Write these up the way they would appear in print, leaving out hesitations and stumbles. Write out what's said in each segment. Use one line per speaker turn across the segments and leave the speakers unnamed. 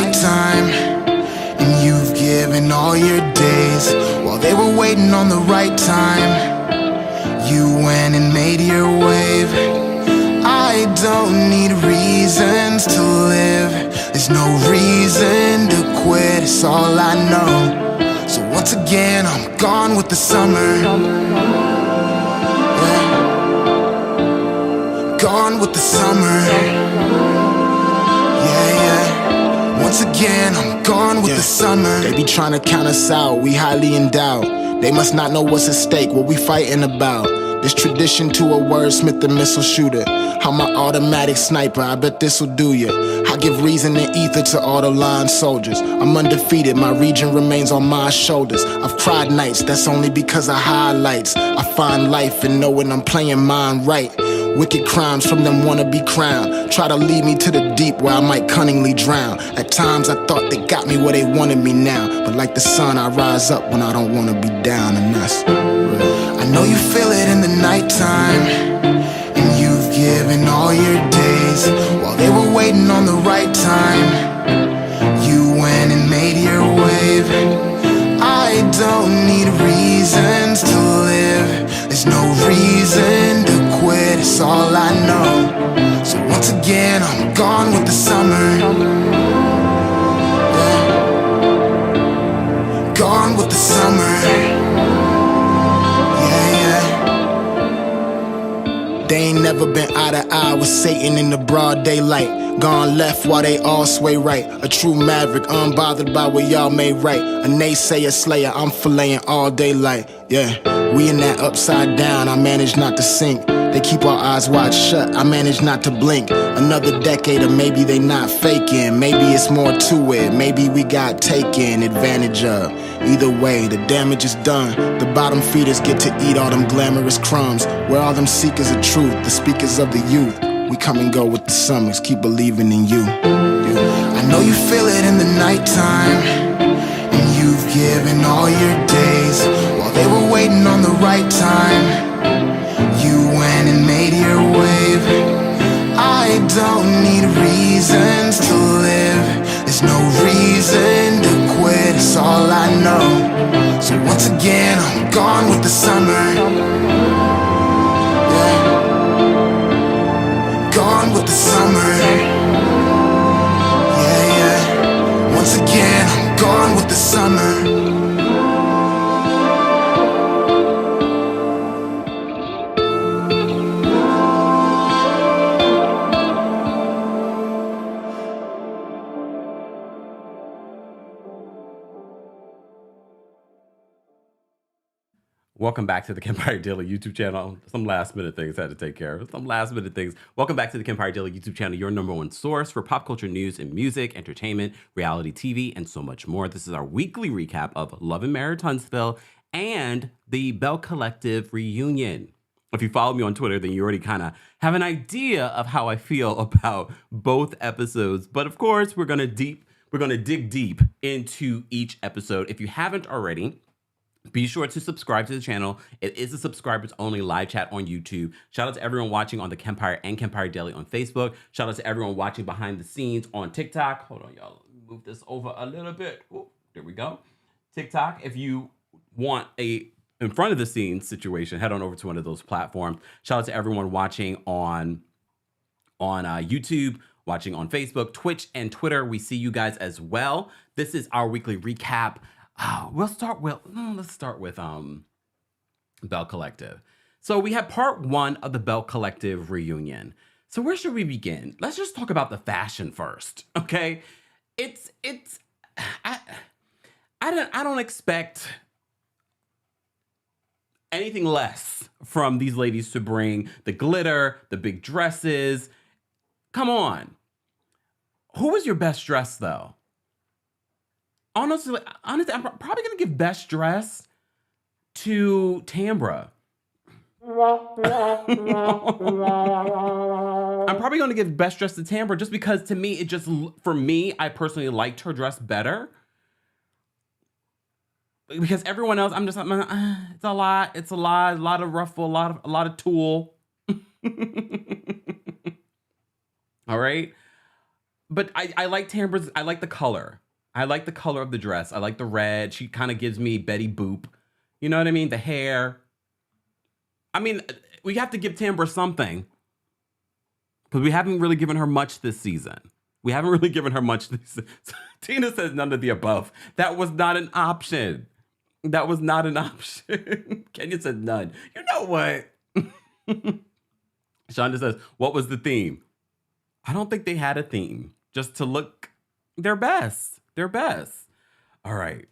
nighttime, and you've given all your days while they were waiting on the right time. You went and made your wave. I don't need reasons to live. There's no reason to quit, it's all I know. So once again, I'm gone with the summer. Yeah. Gone with the summer. Once again, I'm gone with the summer. They be trying to count us out, we highly endowed. They must not know what's at stake, what we fighting about. This tradition to a wordsmith and missile shooter. I'm my automatic sniper, I bet this'll do ya. I give reason and ether to all the line soldiers. I'm undefeated, my region remains on my shoulders. I've cried nights, that's only because of highlights. I find life in knowing I'm playing mine right. Wicked crimes from them wanna-be crowned. Try to lead me to the deep where I might cunningly drown. At times I thought they got me where they wanted me now. But like the sun, I rise up when I don't wanna be down, and that's real. I know you feel it in the nighttime, and you've given all your days while they were waiting on the right time. You went and made your wave. I don't need reasons to live. There's no reason to quit, it's all I know. So once again, I'm gone with the summer. Yeah. Gone with the summer. They ain't never been eye to eye with Satan in the broad daylight. Gone left while they all sway right. A true maverick, unbothered by what y'all made right. A naysayer slayer, I'm filleting all daylight. Yeah, we in that upside down, I manage not to sink. They keep our eyes wide shut, I manage not to blink. Another decade or maybe they not faking. Maybe it's more to it, maybe we got taken advantage of. Either way, the damage is done. The bottom feeders get to eat all them glamorous crumbs. Where all them seekers of truth, the speakers of the youth. We come and go with the summers, keep believing in you. I know you feel it in the nighttime, and you've given all your days while they were waiting on the right time. You went and made your wave. I don't need reasons to live. There's no reason to quit, it's all I know. So once again, I'm gone with the summer. Yeah. Gone with the summer. Yeah. Once again, I'm gone with the summer.
Welcome back to the Kempire Daily YouTube channel. Some last minute things I had to take care of. Welcome back to the Kempire Daily YouTube channel, your #1 source for pop culture news and music, entertainment, reality TV, and so much more. This is our weekly recap of Love and Marriage Huntsville and the Belle Collective reunion. If you follow me on Twitter, then you already kind of have an idea of how I feel about both episodes. But of course, we're gonna dig deep into each episode. If you haven't already, be sure to subscribe to the channel. It is a subscribers only live chat on YouTube. Shout out to everyone watching on the Kempire and Kempire Daily on Facebook. Shout out to everyone watching behind the scenes on TikTok. Hold on, y'all. Move this over a little bit. Ooh, there we go. TikTok, if you want a in front of the scenes situation, head on over to one of those platforms. Shout out to everyone watching on YouTube, watching on Facebook, Twitch, and Twitter. We see you guys as well. This is our weekly recap. Let's start with Belle Collective. So we had part 1 of the Belle Collective reunion. So where should we begin? Let's just talk about the fashion first, okay? I don't expect anything less from these ladies to bring the glitter, the big dresses. Come on. Who was your best dress though? Honestly, I'm probably gonna give best dress to Tambra. I'm probably gonna give best dress to Tambra just because to me, for me, I personally liked her dress better. Because everyone else, I'm just like, it's a lot of ruffle, a lot of tulle. All right. But I like Tambra's, I like the color. I like the color of the dress. I like the red. She kind of gives me Betty Boop. You know what I mean? The hair. I mean, we have to give Tambra something. Because we haven't really given her much this season. We haven't really given her much this season. Tina says none of the above. That was not an option. That was not an option. Kenya said none. You know what? Shonda says, what was the theme? I don't think they had a theme. Just to look their best. Their best. All right.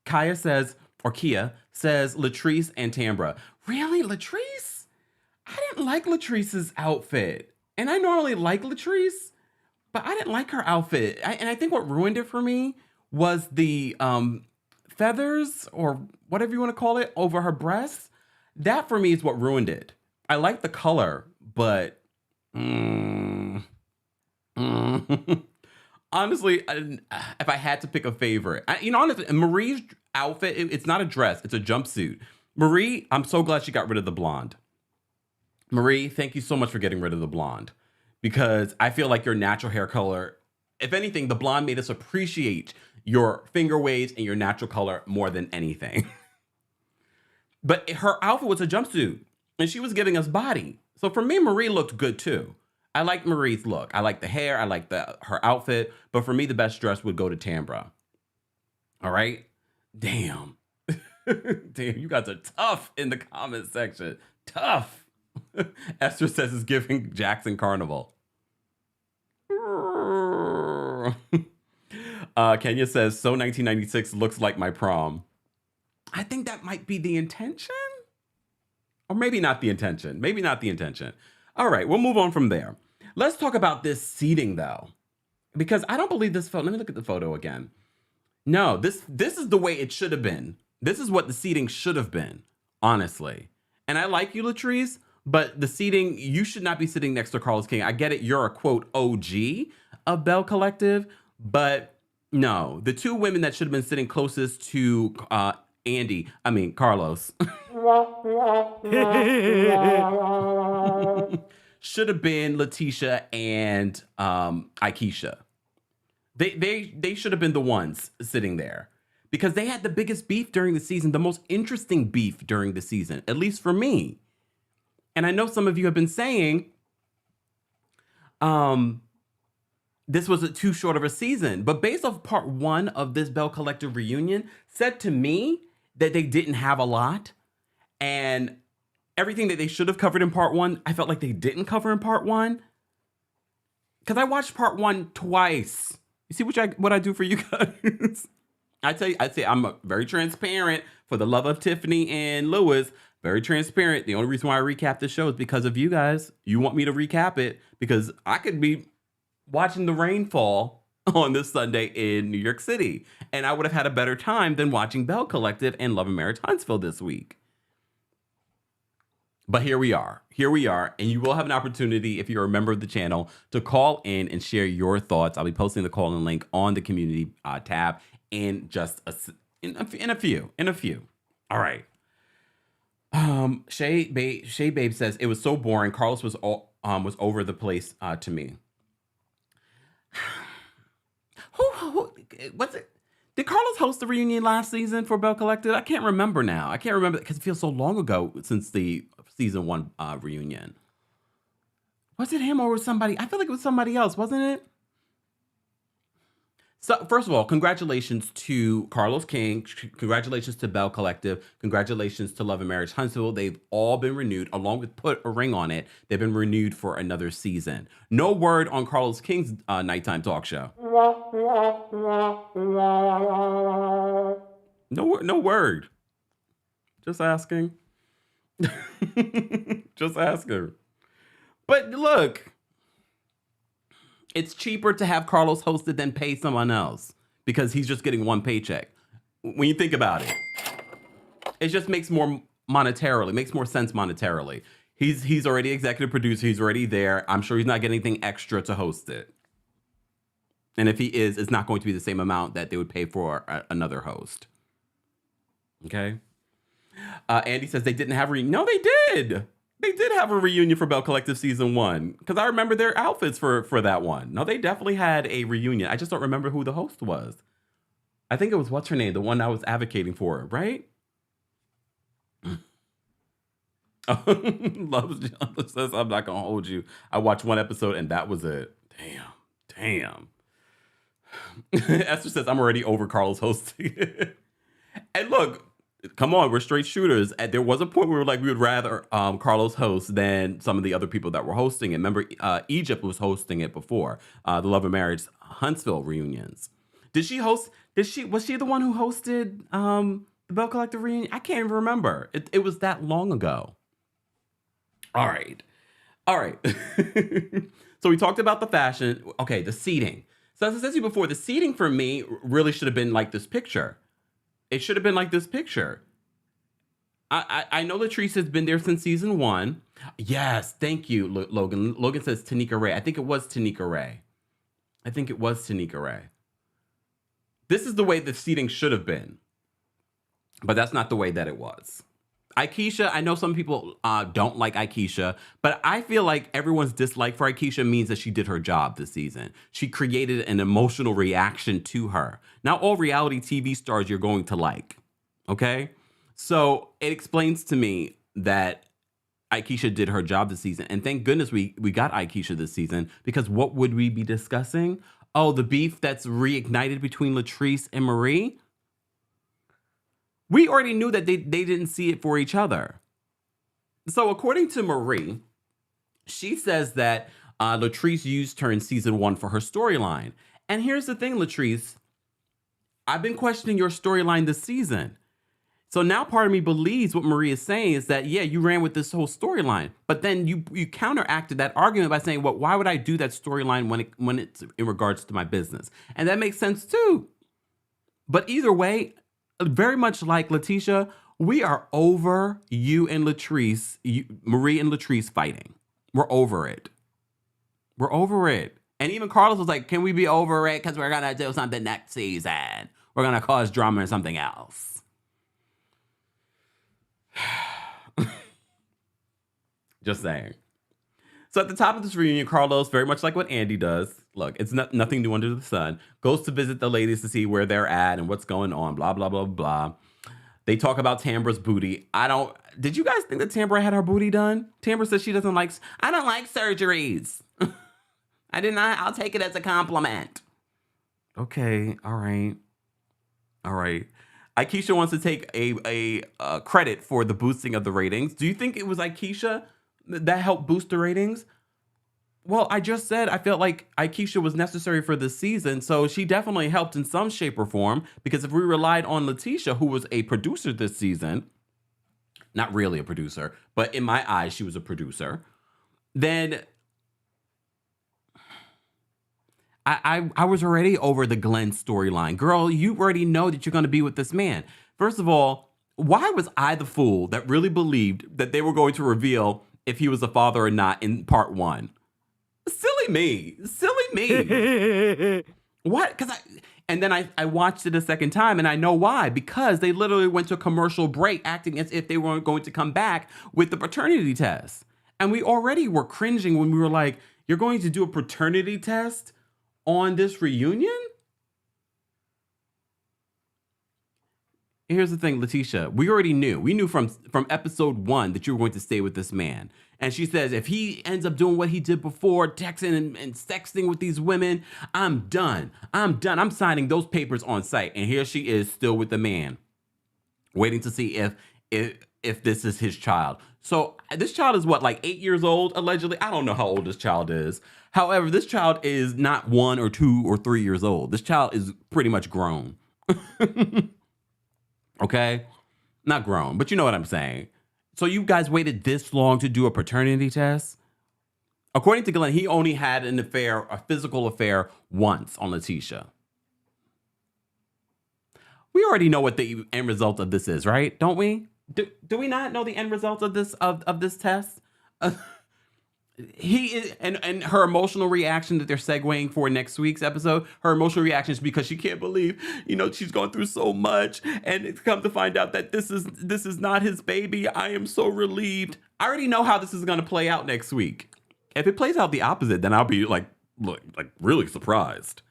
Kia says Latrice and Tambra. Really, Latrice? I didn't like Latrice's outfit. And I normally like Latrice, but I didn't like her outfit. And I think what ruined it for me was the feathers, or whatever you want to call it, over her breasts. That for me is what ruined it. I like the color, but honestly, if I had to pick a favorite, honestly, Marie's outfit, it's not a dress, it's a jumpsuit. Marie, I'm so glad she got rid of the blonde. Marie, thank you so much for getting rid of the blonde, because I feel like your natural hair color, if anything, the blonde made us appreciate your finger waves and your natural color more than anything. But her outfit was a jumpsuit and she was giving us body. So for me, Marie looked good too. I like Marie's look. I like the hair. I like her outfit. But for me, the best dress would go to Tambra. All right? Damn. Damn, you guys are tough in the comment section. Tough. Esther says it's giving Jackson Carnival. Kenya says, so 1996 looks like my prom. I think that might be the intention. Or maybe not the intention. Maybe not the intention. All right, we'll move on from there. Let's talk about this seating, though. Because I don't believe this photo. Let me look at the photo again. No, this is the way it should have been. This is what the seating should have been, honestly. And I like you, Latrice, but the seating, you should not be sitting next to Carlos King. I get it, you're a, quote, OG of Belle Collective, but no. The two women that should have been sitting closest to Carlos, should have been Letitia and Aikisha. They should have been the ones sitting there, because they had the biggest beef during the season, the most interesting beef during the season, at least for me. And I know some of you have been saying this was too short of a season, but based off part 1 of this Belle Collective reunion said to me that they didn't have a lot, and everything that they should have covered in part 1, I felt like they didn't cover in part 1. Because I watched part 1 twice. You see what I do for you guys? I'd say I'm very transparent for the love of Tiffany and Lewis. Very transparent. The only reason why I recap the show is because of you guys. You want me to recap it because I could be watching the rainfall on this Sunday in New York City, and I would have had a better time than watching Belle Collective and Love and Marriage Huntsville this week. But here we are, and you will have an opportunity, if you're a member of the channel, to call in and share your thoughts. I'll be posting the call-in link on the community tab in just in a few. All right. Shay Babe says it was so boring. Carlos was over the place to me. Who was it? Did Carlos host the reunion last season for Belle Collective? I can't remember now. I can't remember because it feels so long ago since the season 1 reunion. Was it him or was somebody? I feel like it was somebody else, wasn't it? So first of all, congratulations to Carlos King. Congratulations to Belle Collective. Congratulations to Love and Marriage Huntsville. They've all been renewed, along with Put a Ring on It. They've been renewed for another season. No word on Carlos King's nighttime talk show. No word. Just asking. Just asking. But look, it's cheaper to have Carlos hosted than pay someone else because he's just getting one paycheck. When you think about it, it just makes more sense monetarily. He's already executive producer. He's already there. I'm sure he's not getting anything extra to host it. And if he is, it's not going to be the same amount that they would pay for another host. Okay. Andy says they didn't have no, they did. They did have a reunion for Belle Collective season 1 because I remember their outfits for that one. No, they definitely had a reunion. I just don't remember who the host was. I think it was what's her name, the one I was advocating for, right? Loves says I'm not gonna hold you. I watched one episode and that was it. Damn. Esther says I'm already over Carlos hosting. And look, come on, we're straight shooters. And there was a point where we were like, we would rather Carlos host than some of the other people that were hosting it. Remember, Egypt was hosting it before the Love and Marriage Huntsville reunions. Was she the one who hosted the Belle Collective reunion? I can't even remember. It was that long ago. All right. So we talked about the fashion. Okay, the seating. So as I said to you before, the seating for me really should have been like this picture. It should have been like this picture. I know Latrice has been there since season 1. Yes, thank you, Logan. Logan says Tanika Ray. I think it was Tanika Ray. This is the way the seating should have been. But that's not the way that it was. Aikisha, I know some people don't like Aikisha, but I feel like everyone's dislike for Aikisha means that she did her job this season. She created an emotional reaction to her. Not all reality TV stars you're going to like, okay? So it explains to me that Aikisha did her job this season. And thank goodness we got Aikisha this season, because what would we be discussing? Oh, the beef that's reignited between Latrice and Marie? We already knew that they didn't see it for each other. So according to Marie, she says that Latrice used her in season 1 for her storyline. And here's the thing, Latrice. I've been questioning your storyline this season. So now part of me believes what Marie is saying is that, yeah, you ran with this whole storyline. But then you counteracted that argument by saying, well, why would I do that storyline when it's in regards to my business? And that makes sense too. But either way, very much like Letitia, we are over you and Latrice, Marie and Latrice fighting. We're over it. And even Carlos was like, can we be over it? Because we're going to do something next season. We're going to cause drama or something else. Just saying. So at the top of this reunion, Carlos, very much like what Andy does, look, it's nothing new under the sun, goes to visit the ladies to see where they're at and what's going on, blah, blah, blah, blah. They talk about Tambra's booty. Did you guys think that Tambra had her booty done? Tambra says I don't like surgeries. I did not, I'll take it as a compliment. Okay, all right. Aikisha wants to take a credit for the boosting of the ratings. Do you think it was Aikisha that helped boost the ratings? Well, I just said I felt like Aikisha was necessary for this season, so she definitely helped in some shape or form, because if we relied on Letitia, who was a producer this season, not really a producer, but in my eyes, she was a producer, then I was already over the Glenn storyline. Girl, you already know that you're going to be with this man. First of all, why was I the fool that really believed that they were going to reveal if he was a father or not in part 1? Silly me. What? And then I watched it a second time, and I know why. Because they literally went to a commercial break acting as if they weren't going to come back with the paternity test. And we already were cringing when we were like, you're going to do a paternity test on this reunion? Here's the thing, Letitia. We already knew. We knew from episode 1 that you were going to stay with this man. And she says, if he ends up doing what he did before, texting and sexting with these women, I'm done. I'm signing those papers on site. And here she is, still with the man, waiting to see if this is his child. So this child is what, like 8 years old, allegedly? I don't know how old this child is. However, this child is not 1 or 2 or 3 years old. This child is pretty much grown. Okay? Not grown, but you know what I'm saying. So you guys waited this long to do a paternity test? According to Glenn, he only had an affair, a physical affair, once on Letitia. We already know what the end result of this is, right? Don't we? Do we not know the end result of this test? He is, and her emotional reaction that they're segueing for next week's episode, her emotional reaction is because she can't believe, she's gone through so much, and it's come to find out that this is not his baby. I am so relieved. I already know how this is going to play out next week. If it plays out the opposite, then I'll be like really surprised.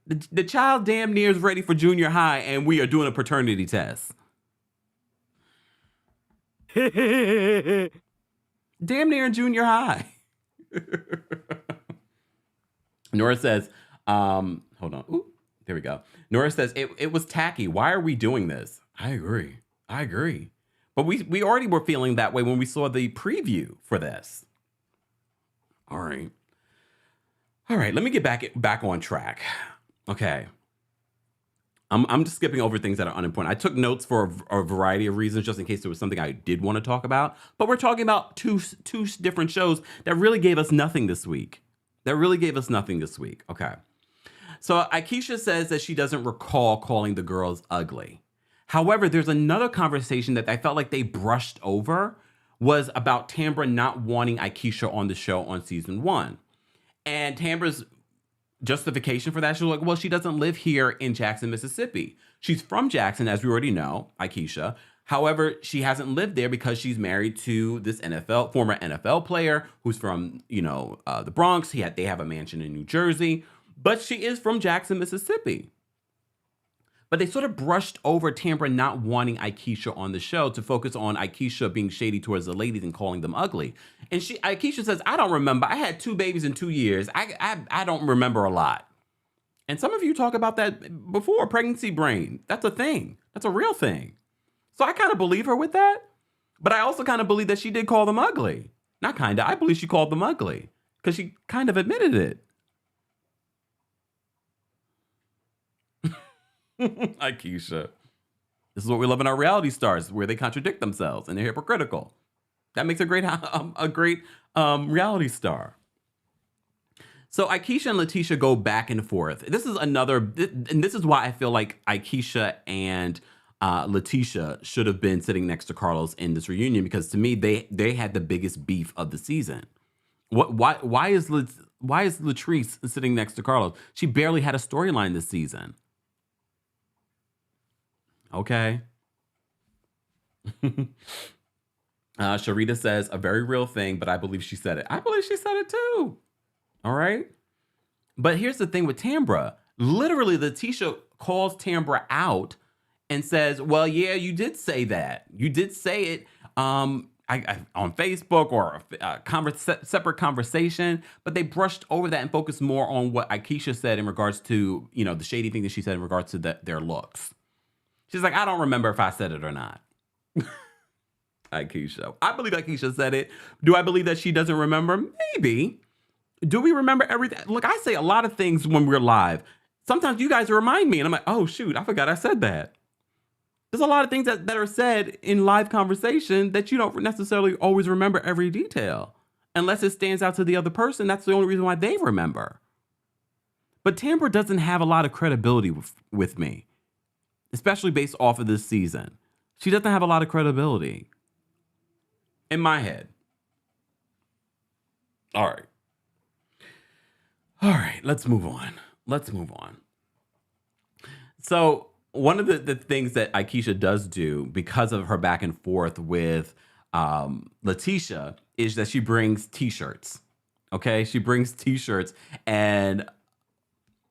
The child damn near is ready for junior high, and we are doing a paternity test. Damn near in junior high. Nora says, hold on. Ooh, there we go. Nora says, it was tacky. Why are we doing this? I agree. But we already were feeling that way when we saw the preview for this. All right. Let me get back on track. Okay. I'm just skipping over things that are unimportant. I took notes for a variety of reasons, just in case there was something I did want to talk about. But we're talking about two different shows that really gave us nothing this week. Okay. So Akeisha says that she doesn't recall calling the girls ugly. However, there's another conversation that I felt like they brushed over, was about Tambra not wanting Akeisha on the show on season 1. And Tambra's justification for that, she was like, well, she doesn't live here in Jackson, Mississippi. She's from Jackson, as we already know, Akeisha. However, she hasn't lived there because she's married to this former NFL player who's from, the Bronx. They have a mansion in New Jersey, but she is from Jackson, Mississippi. But they sort of brushed over Tambra not wanting Akeisha on the show to focus on Akeisha being shady towards the ladies and calling them ugly. And Akeisha says, I don't remember. I had 2 babies in 2 years. I don't remember a lot. And some of you talk about that before, pregnancy brain. That's a thing. That's a real thing. So I kind of believe her with that. But I also kind of believe that she did call them ugly. Not kind of. I believe she called them ugly because she kind of admitted it. Akeisha. This is what we love in our reality stars, where they contradict themselves and they're hypocritical. That makes a great reality star. So Akeisha and Letitia go back and forth. This is why I feel like Akeisha and Letitia should have been sitting next to Carlos in this reunion, because to me they had the biggest beef of the season. Why is Latrice sitting next to Carlos? She barely had a storyline this season. Okay. Sharita says, a very real thing, but I believe she said it. I believe she said it too. All right. But here's the thing with Tambra. Literally, Letitia calls Tambra out and says, well, yeah, you did say that. You did say it on Facebook or a separate conversation, but they brushed over that and focused more on what Akeisha said in regards to, the shady thing that she said in regards to their looks. She's like, I don't remember if I said it or not. Akeisha. I believe Akeisha said it. Do I believe that she doesn't remember? Maybe. Do we remember everything? Look, I say a lot of things when we're live. Sometimes you guys remind me, and I'm like, oh, shoot, I forgot I said that. There's a lot of things that are said in live conversation that you don't necessarily always remember every detail. Unless it stands out to the other person, that's the only reason why they remember. But Tambra doesn't have a lot of credibility with me, especially based off of this season. She doesn't have a lot of credibility in my head. All right, let's move on. So one of the things that Akeisha does do because of her back and forth with Letitia is that she brings t-shirts. Okay, she brings t-shirts. And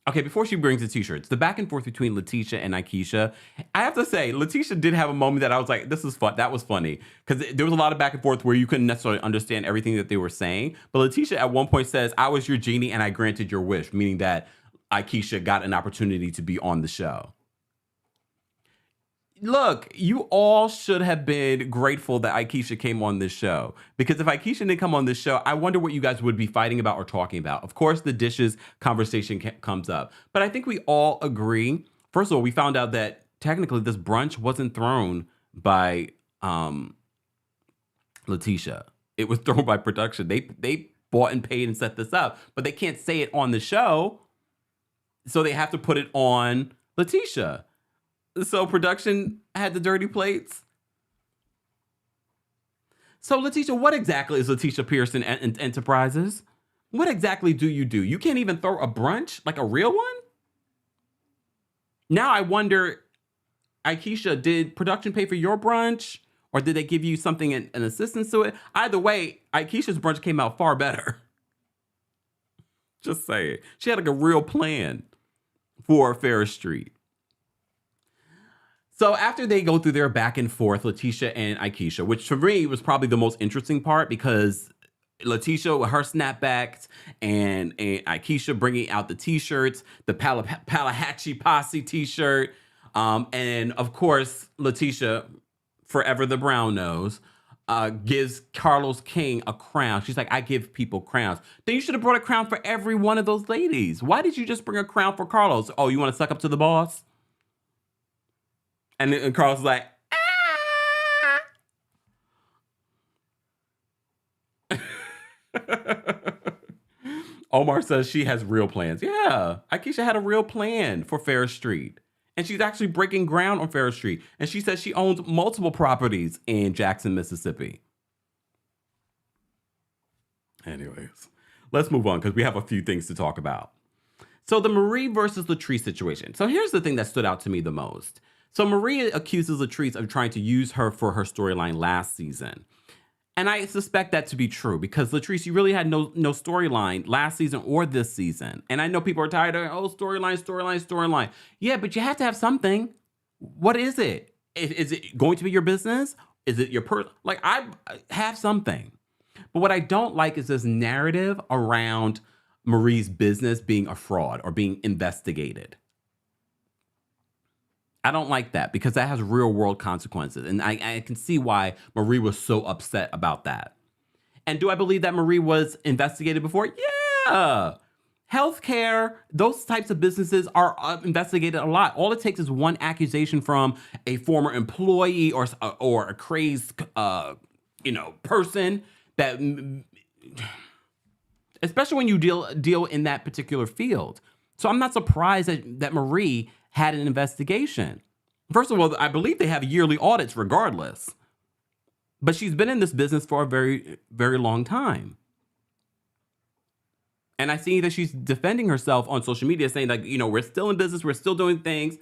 okay, before she brings the t-shirts, the back and forth between Letitia and Akeisha, I have to say, Letitia did have a moment that I was like, this is fun. That was funny. Because there was a lot of back and forth where you couldn't necessarily understand everything that they were saying. But Letitia at one point says, I was your genie and I granted your wish, meaning that Akeisha got an opportunity to be on the show. Look, you all should have been grateful that Akeisha came on this show. Because if Akeisha didn't come on this show, I wonder what you guys would be fighting about or talking about. Of course, the dishes conversation comes up. But I think we all agree. First of all, we found out that technically this brunch wasn't thrown by Letitia. It was thrown by production. They bought and paid and set this up. But they can't say it on the show. So they have to put it on Letitia. So production had the dirty plates. So, Letitia, what exactly is Letitia Pearson Enterprises? What exactly do? You can't even throw a brunch, like a real one? Now I wonder, Aikisha, did production pay for your brunch? Or did they give you something, an assistance to it? Either way, Aikisha's brunch came out far better. Just saying. She had like a real plan for Ferris Street. So after they go through their back and forth, Letitia and Aikisha, which for me was probably the most interesting part because Letitia with her snapbacks and Aikisha bringing out the t-shirts, the Palahatchee Posse t-shirt. And of course, Letitia, forever the brown nose, gives Carlos King a crown. She's like, I give people crowns. Then you should have brought a crown for every one of those ladies. Why did you just bring a crown for Carlos? Oh, you want to suck up to the boss? And Carlos is like, Omar says she has real plans. Yeah, Aikisha had a real plan for Ferris Street. And she's actually breaking ground on Ferris Street. And she says she owns multiple properties in Jackson, Mississippi. Anyways, let's move on because we have a few things to talk about. So the Marie versus Latrice situation. So here's the thing that stood out to me the most. So Marie accuses Latrice of trying to use her for her storyline last season. And I suspect that to be true because Latrice, you really had no storyline last season or this season. And I know people are tired of, storyline. Yeah, but you have to have something. What is it? Is it going to be your business? Is it your like, I have something. But what I don't like is this narrative around Marie's business being a fraud or being investigated. I don't like that because that has real world consequences. And I can see why Marie was so upset about that. And do I believe that Marie was investigated before? Yeah. Healthcare, those types of businesses are investigated a lot. All it takes is one accusation from a former employee or a crazed, person that, especially when you deal in that particular field. So I'm not surprised that Marie had an investigation. First of all, I believe they have yearly audits regardless. But she's been in this business for a very, very long time. And I see that she's defending herself on social media saying like, we're still in business, we're still doing things.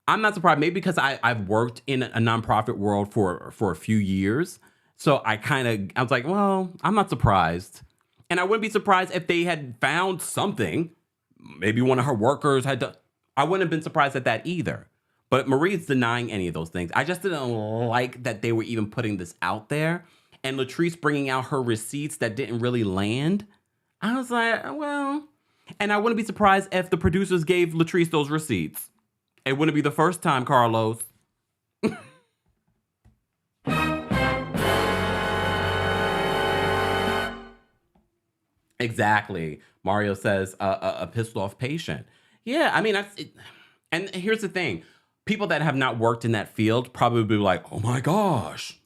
I'm not surprised, maybe because I've worked in a nonprofit world for a few years. So I was like, well, I'm not surprised. And I wouldn't be surprised if they had found something. Maybe one of her workers had done. I wouldn't have been surprised at that either. But Marie's denying any of those things. I just didn't like that they were even putting this out there. And Latrice bringing out her receipts that didn't really land. I was like, well. And I wouldn't be surprised if the producers gave Latrice those receipts. It wouldn't be the first time, Carlos. Exactly. Mario says a pissed off patient. Yeah, I mean, and here's the thing. People that have not worked in that field probably be like, oh my gosh.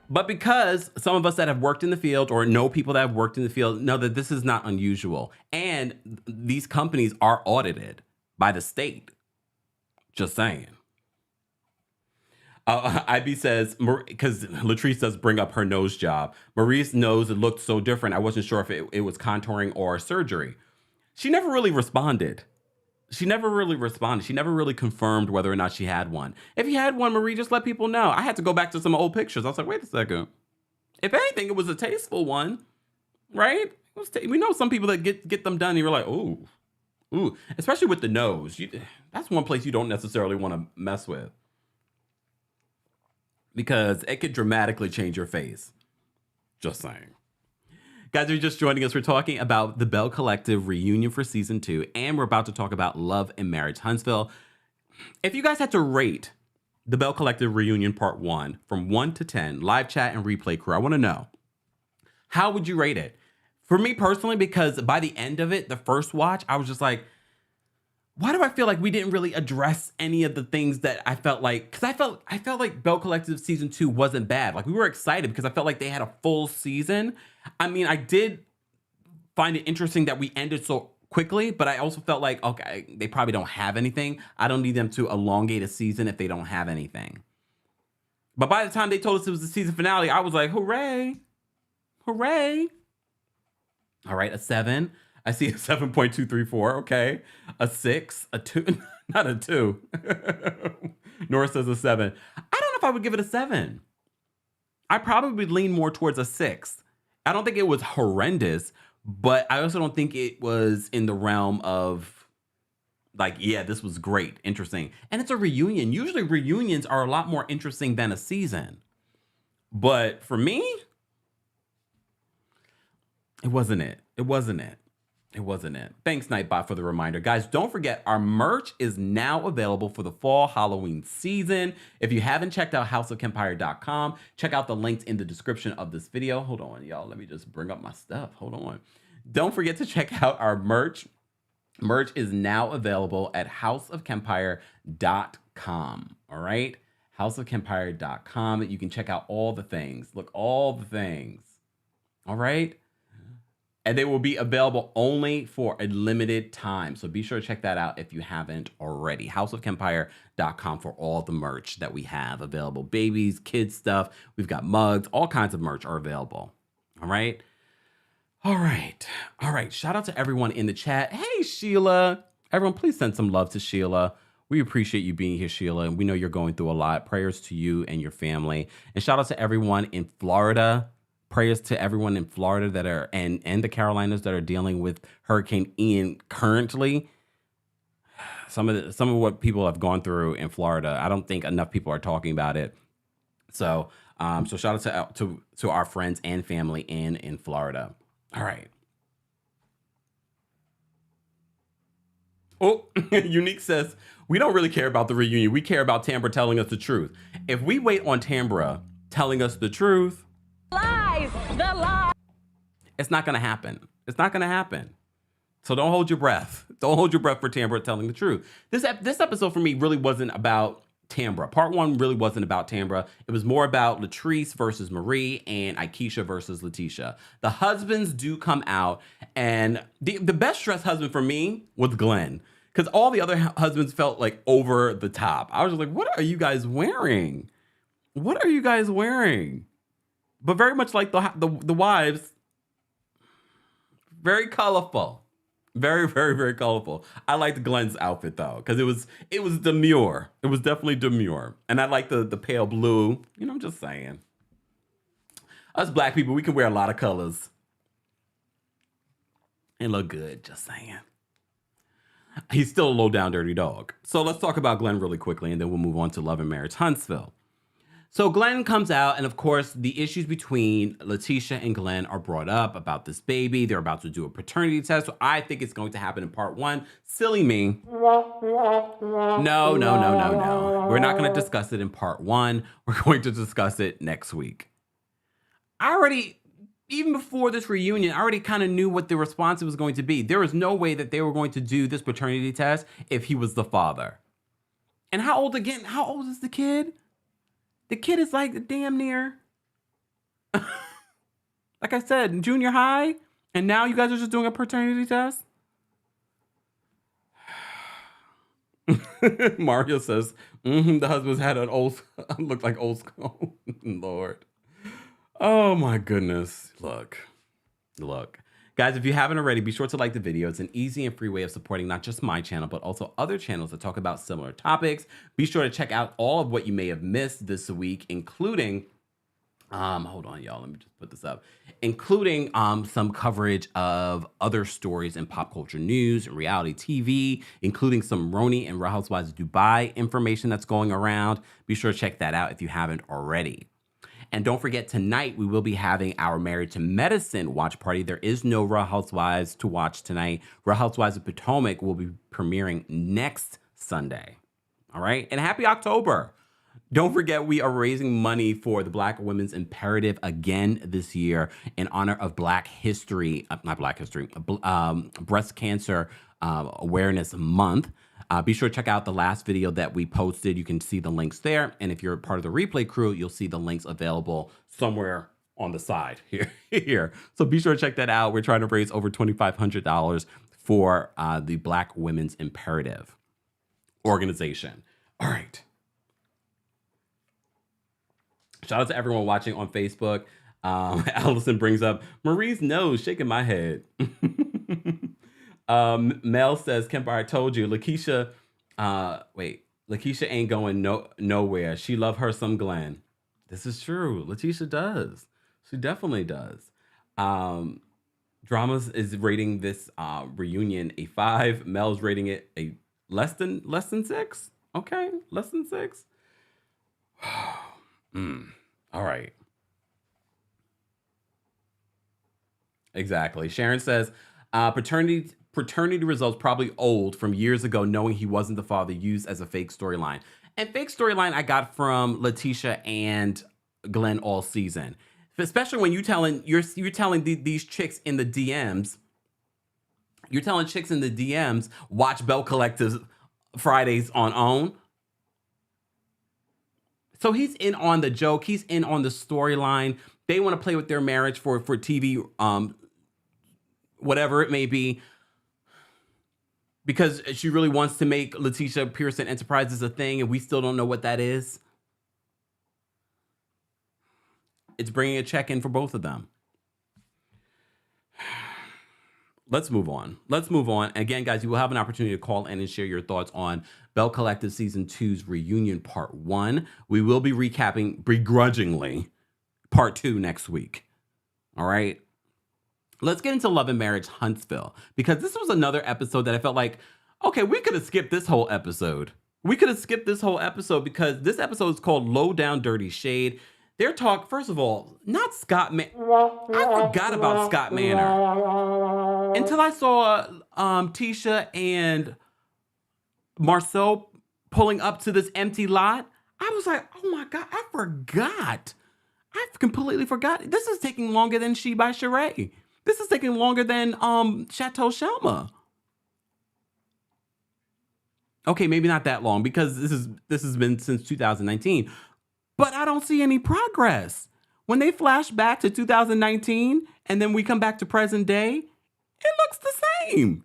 But because some of us that have worked in the field or know people that have worked in the field know that this is not unusual. And these companies are audited by the state. Just saying. IB says, because Latrice does bring up her nose job. Marie's nose, it looked so different. I wasn't sure if it was contouring or surgery. She never really responded. She never really confirmed whether or not she had one. If you had one, Marie, just let people know. I had to go back to some old pictures. I was like, wait a second. If anything, it was a tasteful one, right? We know some people that get them done and you're like, ooh, especially with the nose. That's one place you don't necessarily want to mess with. Because it could dramatically change your face. Just saying. Guys, if you're just joining us, we're talking about the Belle Collective reunion for season 2, and we're about to talk about Love and Marriage Huntsville. If you guys had to rate the Belle Collective reunion part 1 from 1 to 10, live chat and replay crew, I want to know, how would you rate it? For me personally, because by the end of it, the first watch, I was just like, why do I feel like we didn't really address any of the things that I felt like, because I felt like Belle Collective season 2 wasn't bad. Like we were excited because I felt like they had a full season. I mean, I did find it interesting that we ended so quickly, but I also felt like, okay, they probably don't have anything. I don't need them to elongate a season if they don't have anything. But by the time they told us it was the season finale, I was like, hooray, hooray. All right, a 7. I see a 7.234. Okay. A 6, a 2, not a 2. Nora says a 7. I don't know if I would give it a 7. I probably would lean more towards a 6. I don't think it was horrendous, but I also don't think it was in the realm of like, yeah, this was great, interesting. And it's a reunion. Usually reunions are a lot more interesting than a season. But for me, it wasn't it. It wasn't it. It wasn't it. Thanks, Nightbot, for the reminder. Guys, don't forget, our merch is now available for the fall Halloween season. If you haven't checked out houseofkempire.com, check out the links in the description of this video. Hold on, y'all. Let me just bring up my stuff. Hold on. Don't forget to check out our merch. Merch is now available at houseofkempire.com. All right? houseofkempire.com. You can check out all the things. Look, all the things. All right? And they will be available only for a limited time. So be sure to check that out if you haven't already. houseofkempire.com for all the merch that we have available. Babies, kids stuff. We've got mugs. All kinds of merch are available. All right? All right. All right. Shout out to everyone in the chat. Hey, Sheila. Everyone, please send some love to Sheila. We appreciate you being here, Sheila. And we know you're going through a lot. Prayers to you and your family. And shout out to everyone in Florida. Prayers to everyone in Florida that are and the Carolinas that are dealing with Hurricane Ian currently. Some of what people have gone through in Florida, I don't think enough people are talking about it. So so shout out to our friends and family in Florida. All right. Oh, Unique says, we don't really care about the reunion. We care about Tambra telling us the truth. If we wait on Tambra telling us the truth, the lie. It's not going to happen. It's not going to happen. So don't hold your breath. Don't hold your breath for Tambra telling the truth. This episode for me really wasn't about Tambra. Part 1 really wasn't about Tambra. It was more about Latrice versus Marie and Aikisha versus Letitia. The husbands do come out, and the best dressed husband for me was Glenn, because all the other husbands felt like over the top. I was just like, what are you guys wearing? What are you guys wearing? But very much like the wives, very colorful, very, very, very colorful. I liked Glenn's outfit though, because it was demure. It was definitely demure, and I like the pale blue. You know, I'm just saying. Us black people, we can wear a lot of colors and look good. Just saying. He's still a low down dirty dog. So let's talk about Glenn really quickly, and then we'll move on to Love and Marriage Huntsville. So Glenn comes out, and of course, the issues between Letitia and Glenn are brought up about this baby. They're about to do a paternity test. So I think it's going to happen in part 1. Silly me. No. We're not going to discuss it in part 1. We're going to discuss it next week. Even before this reunion, I already kind of knew what the response was going to be. There was no way that they were going to do this paternity test if he was the father. And how old is the kid? The kid is like damn near, like I said, junior high. And now you guys are just doing a paternity test? Mario says, the husband's had an look like old school. Lord. Oh my goodness. Look. Guys, if you haven't already, be sure to like the video. It's an easy and free way of supporting not just my channel, but also other channels that talk about similar topics. Be sure to check out all of what you may have missed this week, including, hold on, y'all, let me just put this up, including some coverage of other stories in pop culture news and reality TV, including some Roni and Real Housewives of Dubai information that's going around. Be sure to check that out if you haven't already. And don't forget, tonight we will be having our Married to Medicine watch party. There is no Real Housewives to watch tonight. Real Housewives of Potomac will be premiering next Sunday. All right? And happy October. Don't forget, we are raising money for the Black Women's Imperative again this year in honor of Breast Cancer Awareness Month. Be sure to check out the last video that we posted. You can see the links there. And if you're part of the replay crew, you'll see the links available somewhere on the side here. So be sure to check that out. We're trying to raise over $2,500 for the Black Women's Imperative organization. All right. Shout out to everyone watching on Facebook. Allison brings up Marie's nose, shaking my head. Mel says, Kempire, I told you, Lakeisha ain't going nowhere. She love her some Glenn. This is true. Letitia does. She definitely does. Dramas is rating this reunion a 5. Mel's rating it a less than 6. Okay, less than 6. All right. Exactly. Sharon says, paternity results probably old from years ago, knowing he wasn't the father, used as a fake storyline. And fake storyline I got from Letitia and Glenn all season. Especially when you're telling these chicks in the DMs, watch Belle Collective's Fridays on OWN. So he's in on the joke. He's in on the storyline. They want to play with their marriage for TV, whatever it may be, because she really wants to make Letitia Pearson Enterprises a thing, and we still don't know what that is. It's bringing a check in for both of them. Let's move on. Again, guys, you will have an opportunity to call in and share your thoughts on Belle Collective Season 2's Reunion Part 1. We will be recapping begrudgingly Part 2 next week. All right? Let's get into Love and Marriage Huntsville, because this was another episode that I felt like, okay, we could have skipped this whole episode. Because this episode is called Lowdown Dirty Shade. First of all, not Scott Manor. I forgot about Scott Manor until I saw Tisha and Marcel pulling up to this empty lot. I was like, oh my God, I forgot. I completely forgot. This is taking longer than She by Sheree. This is taking longer than Chateau Shelma. Okay, maybe not that long, because this has been since 2019. But I don't see any progress. When they flash back to 2019 and then we come back to present day, it looks the same.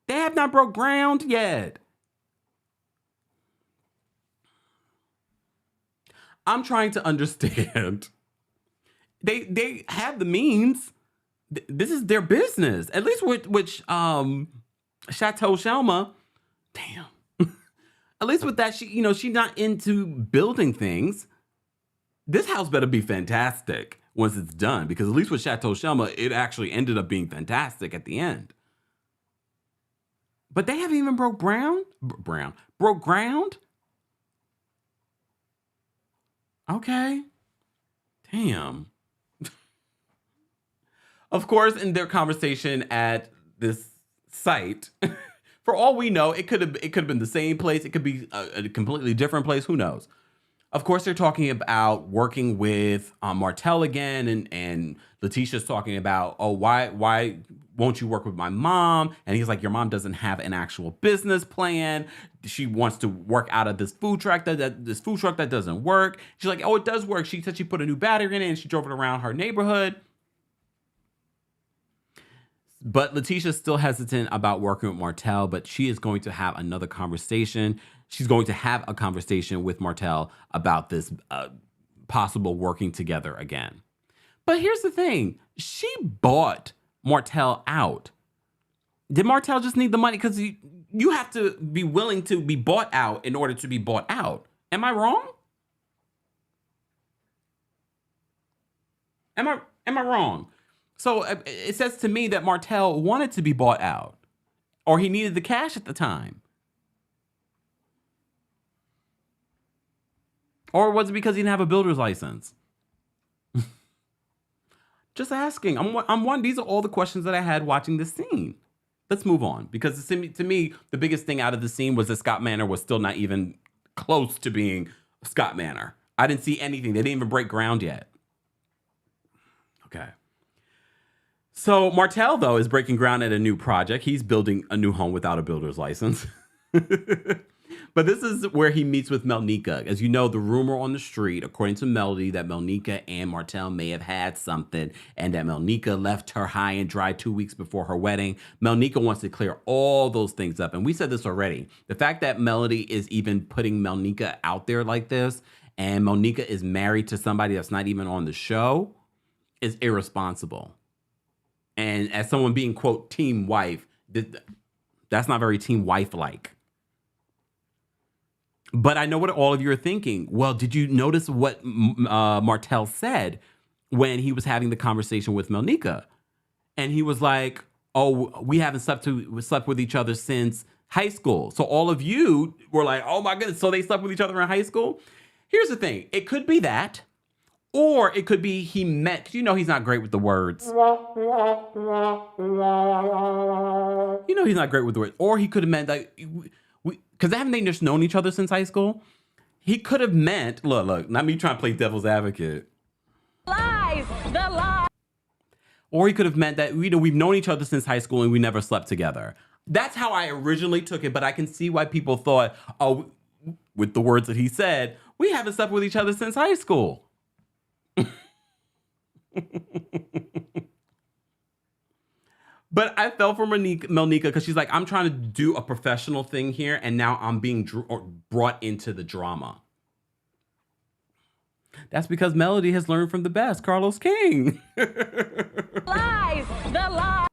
They have not broke ground yet. I'm trying to understand. They have the means. This is their business. At least with Chateau Shelma. Damn. At least with that, she's not into building things. This house better be fantastic once it's done, because at least with Chateau Shelma, it actually ended up being fantastic at the end. But they haven't even broke ground. Okay. Damn. Of course, in their conversation at this site, for all we know, it could have been the same place. It could be a completely different place. Who knows? Of course, they're talking about working with Martell again, and Letitia's talking about, oh, why won't you work with my mom? And he's like, your mom doesn't have an actual business plan. She wants to work out of this food truck that doesn't work. She's like, oh, it does work. She said she put a new battery in it and she drove it around her neighborhood. But Letitia's still hesitant about working with Martell, but she is going to have another conversation. She's going to have a conversation with Martell about this possible working together again. But here's the thing. She bought Martell out. Did Martell just need the money? Because you have to be willing to be bought out in order to be bought out. Am I wrong? Am I wrong? So it says to me that Martell wanted to be bought out, or he needed the cash at the time. Or was it because he didn't have a builder's license? Just asking. I'm one. These are all the questions that I had watching this scene. Let's move on, because to me, the biggest thing out of the scene was that Scott Manor was still not even close to being Scott Manor. I didn't see anything. They didn't even break ground yet. Okay. So Martell, though, is breaking ground at a new project. He's building a new home without a builder's license. But this is where he meets with Melnika. As you know, the rumor on the street, according to Melody, that Melnika and Martell may have had something and that Melnika left her high and dry 2 weeks before her wedding. Melnika wants to clear all those things up. And we said this already. The fact that Melody is even putting Melnika out there like this and Melnika is married to somebody that's not even on the show is irresponsible. And as someone being, quote, team wife, that's not very team wife-like. But I know what all of you are thinking. Well, did you notice what Martell said when he was having the conversation with Melnika? And he was like, oh, we haven't slept with each other since high school. So all of you were like, oh my goodness, so they slept with each other in high school? Here's the thing. It could be that. Or it could be he meant, you know he's not great with the words. You know he's not great with the words. Or he could have meant that, because haven't they just known each other since high school? He could have meant, look, not me trying to play devil's advocate.
Lies, the lies.
Or he could have meant that, you know, we've known each other since high school and we never slept together. That's how I originally took it, but I can see why people thought, oh, with the words that he said, we haven't slept with each other since high school. But I fell for Melnika because she's like, I'm trying to do a professional thing here, and now I'm being brought into the drama. That's because Melody has learned from the best, Carlos King.
Lies, the lies.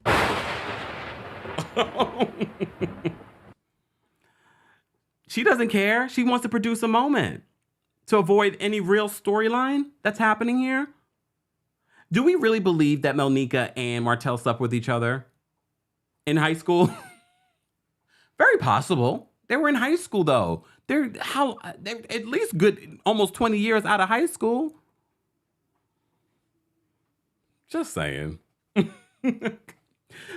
She doesn't care. She wants to produce a moment to avoid any real storyline that's happening here. Do we really believe that Melnika and Martell slept with each other in high school? Very possible. They were in high school though. They're at least good almost 20 years out of high school. Just saying.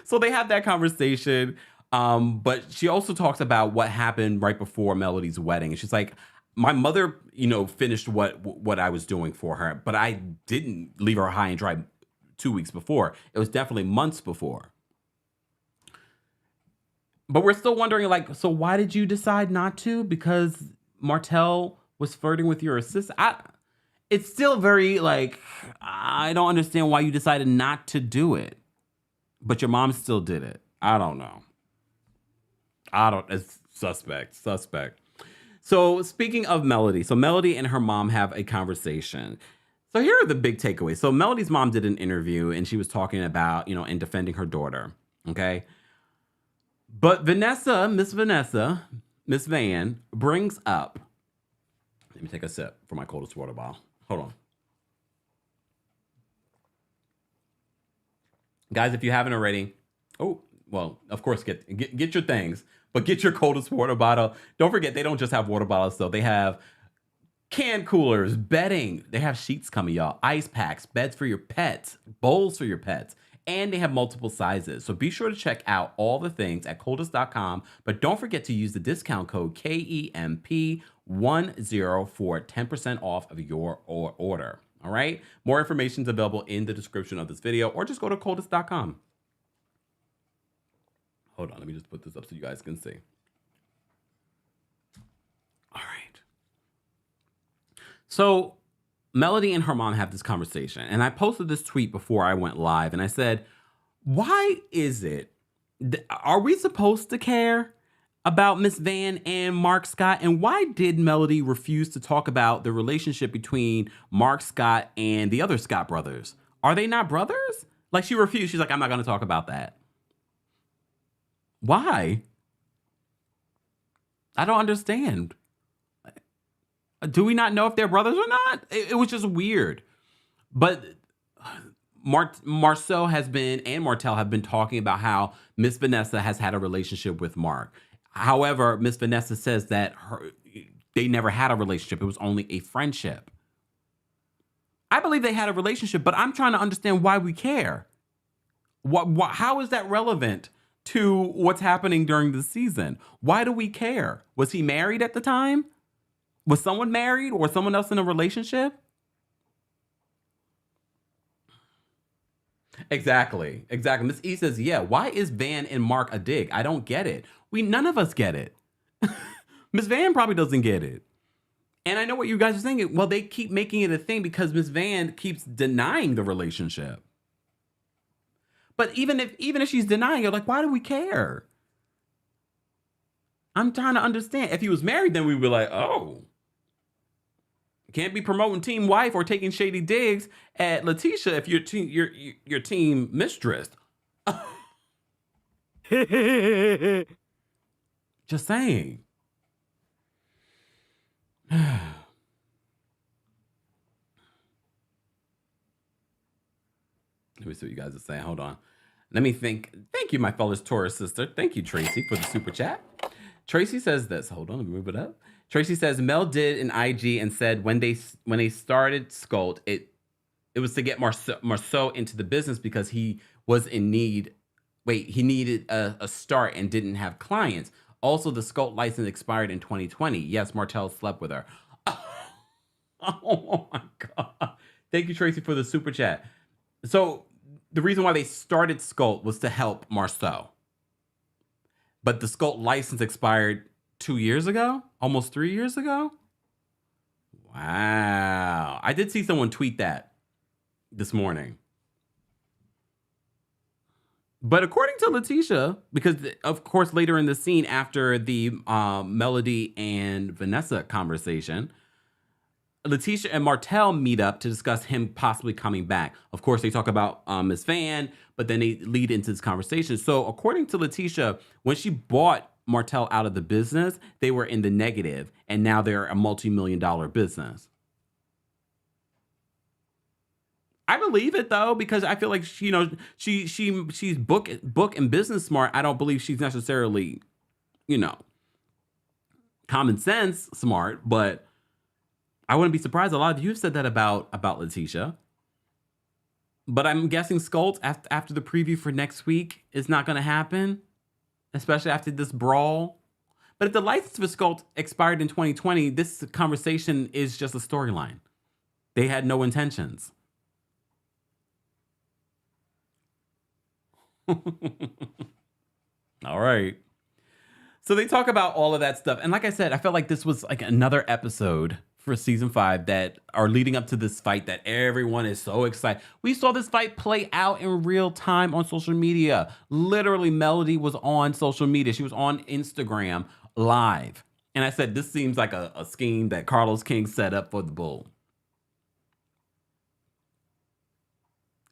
So they have that conversation. But she also talks about what happened right before Melody's wedding. And she's like, my mother, you know, finished what I was doing for her, but I didn't leave her high and dry 2 weeks before. It was definitely months before. But we're still wondering, like, so why did you decide not to? Because Martell was flirting with your assistant? It's still very, like, I don't understand why you decided not to do it. But your mom still did it. I don't know. It's suspect. So speaking of Melody, so Melody and her mom have a conversation. So here are the big takeaways. So Melody's mom did an interview and she was talking about, you know, and defending her daughter. Okay. But Miss Van brings up, let me take a sip for my coldest water bottle. Hold on. Guys, if you haven't already, well, of course, get your things, but get your coldest water bottle. Don't forget, they don't just have water bottles, though. They have can coolers, bedding. They have sheets coming, y'all. Ice packs, beds for your pets, bowls for your pets. And they have multiple sizes. So be sure to check out all the things at coldest.com. But don't forget to use the discount code KEMP10 for 10% off of your order. All right? More information is available in the description of this video, or just go to coldest.com. Hold on, let me just put this up so you guys can see. All right. So Melody and her mom have this conversation, and I posted this tweet before I went live, and I said, why is it, are we supposed to care about Miss Van and Mark Scott? And why did Melody refuse to talk about the relationship between Mark Scott and the other Scott brothers? Are they not brothers? Like, she refused. She's like, I'm not going to talk about that. Why? I don't understand. Do we not know if they're brothers or not? It was just weird. But Marcel has been, and Martell have been talking about how Miss Vanessa has had a relationship with Mark. However, Miss Vanessa says that they never had a relationship. It was only a friendship. I believe they had a relationship, but I'm trying to understand why we care. How is that relevant to what's happening during the season? Why do we care? Was he married at the time? Was someone married or someone else in a relationship? Exactly. Miss E says, yeah, why is Van and Mark a dig? I don't get it. None of us get it. Miss Van probably doesn't get it. And I know what you guys are thinking. Well, they keep making it a thing because Miss Van keeps denying the relationship. But even if she's denying it, like, why do we care? I'm trying to understand. If he was married, then we'd be like, oh, can't be promoting team wife or taking shady digs at Letitia if you're your team mistress. Just saying. Let me see what you guys are saying. Hold on. Let me think. Thank you, my fellow Taurus sister. Thank you, Tracy, for the super chat. Tracy says this. Hold on, let me move it up. Tracy says Mel did an IG and said when they started Sculpt, it was to get Marceau into the business because he was in need. Wait, he needed a start and didn't have clients. Also, the Sculpt license expired in 2020. Yes, Martell slept with her. Oh my God. Thank you, Tracy, for the super chat. So the reason why they started Sculpt was to help Marceau. But the Sculpt license expired 2 years ago? Almost 3 years ago? Wow. I did see someone tweet that this morning. But according to Letitia, because of course later in the scene after the Melody and Vanessa conversation, Letitia and Martell meet up to discuss him possibly coming back. Of course, they talk about Miss Van, but then they lead into this conversation. So according to Letitia, when she bought Martell out of the business, they were in the negative, and now they're a multi-million-dollar business. I believe it though, because I feel like she's book and business smart. I don't believe she's necessarily, common sense smart, but I wouldn't be surprised. A lot of you have said that about Letitia. But I'm guessing Sculpt after the preview for next week is not going to happen, especially after this brawl. But if the license for Sculpt expired in 2020, this conversation is just a storyline. They had no intentions. All right. So they talk about all of that stuff. And like I said, I felt like this was like another episode for season 5 that are leading up to this fight that everyone is so excited. We saw this fight play out in real time on social media. Literally, Melody was on social media. She was on Instagram live. And I said, this seems like a scheme that Carlos King set up for the Bull.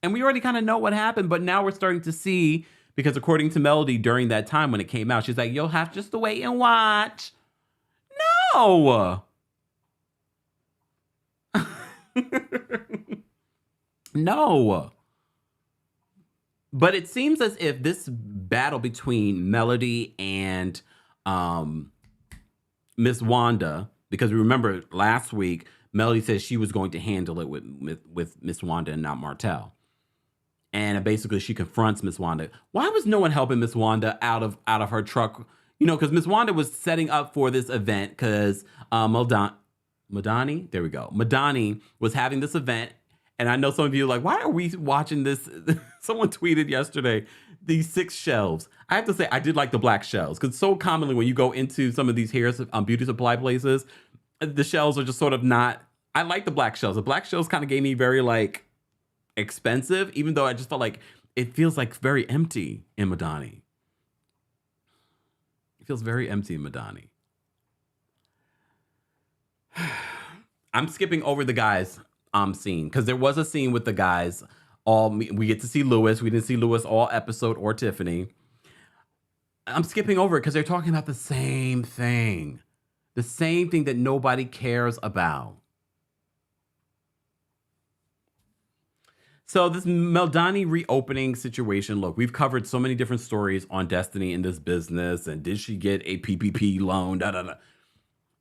And we already kind of know what happened, but now we're starting to see, because according to Melody during that time when it came out, she's like, you'll have just to wait and watch. No. No. But it seems as if this battle between Melody and Miss Wanda, because remember last week, Melody said she was going to handle it with Miss Wanda and not Martell. And basically she confronts Miss Wanda. Why was no one helping Miss Wanda out of her truck? Because Miss Wanda was setting up for this event because Madani, there we go. Madani was having this event. And I know some of you are like, why are we watching this? Someone tweeted yesterday, these 6 shelves. I have to say, I did like the black shelves because so commonly when you go into some of these hair beauty supply places, the shelves are just sort of not, I like the black shelves. The black shelves kind of gave me very like expensive, even though I just felt like it feels like very empty in Madani. It feels very empty in Madani. I'm skipping over the guys scene because there was a scene with the guys. We get to see Lewis. We didn't see Lewis all episode or Tiffany. I'm skipping over it because they're talking about the same thing. The same thing that nobody cares about. So this Meldani reopening situation, look, we've covered so many different stories on Destiny in this business. And did she get a PPP loan?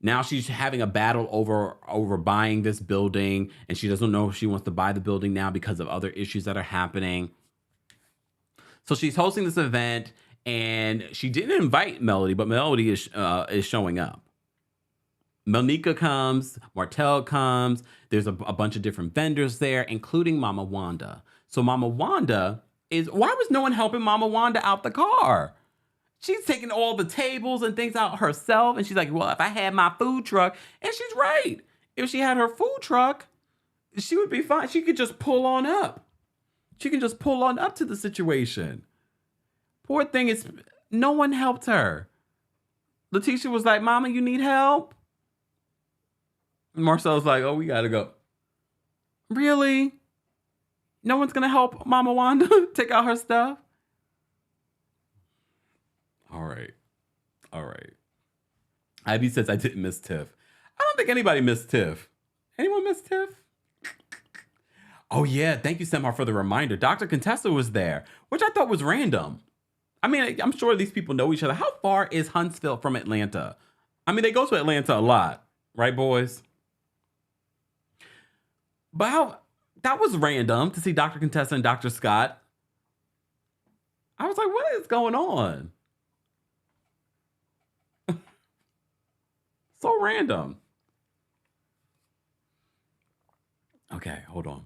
Now she's having a battle over buying this building. And she doesn't know if she wants to buy the building now because of other issues that are happening. So she's hosting this event and she didn't invite Melody, but Melody is showing up. Melnika comes, Martell comes. There's a bunch of different vendors there, including Mama Wanda. So Mama Wanda why was no one helping Mama Wanda out the car? She's taking all the tables and things out herself. And she's like, well, if I had my food truck, and she's right. If she had her food truck, she would be fine. She could just pull on up. She can just pull on up to the situation. Poor thing is, no one helped her. Letitia was like, Mama, you need help? And Marcel's like, oh, we gotta go. Really? No one's gonna help Mama Wanda take out her stuff? All right. Ivy says I didn't miss Tiff. I don't think anybody missed Tiff. Anyone miss Tiff? Oh yeah, thank you, Semar, for the reminder. Dr. Contessa was there, which I thought was random. I mean, I'm sure these people know each other. How far is Huntsville from Atlanta? I mean, they go to Atlanta a lot, right, boys? But that was random to see Dr. Contessa and Dr. Scott. I was like, what is going on? So random. Okay, hold on.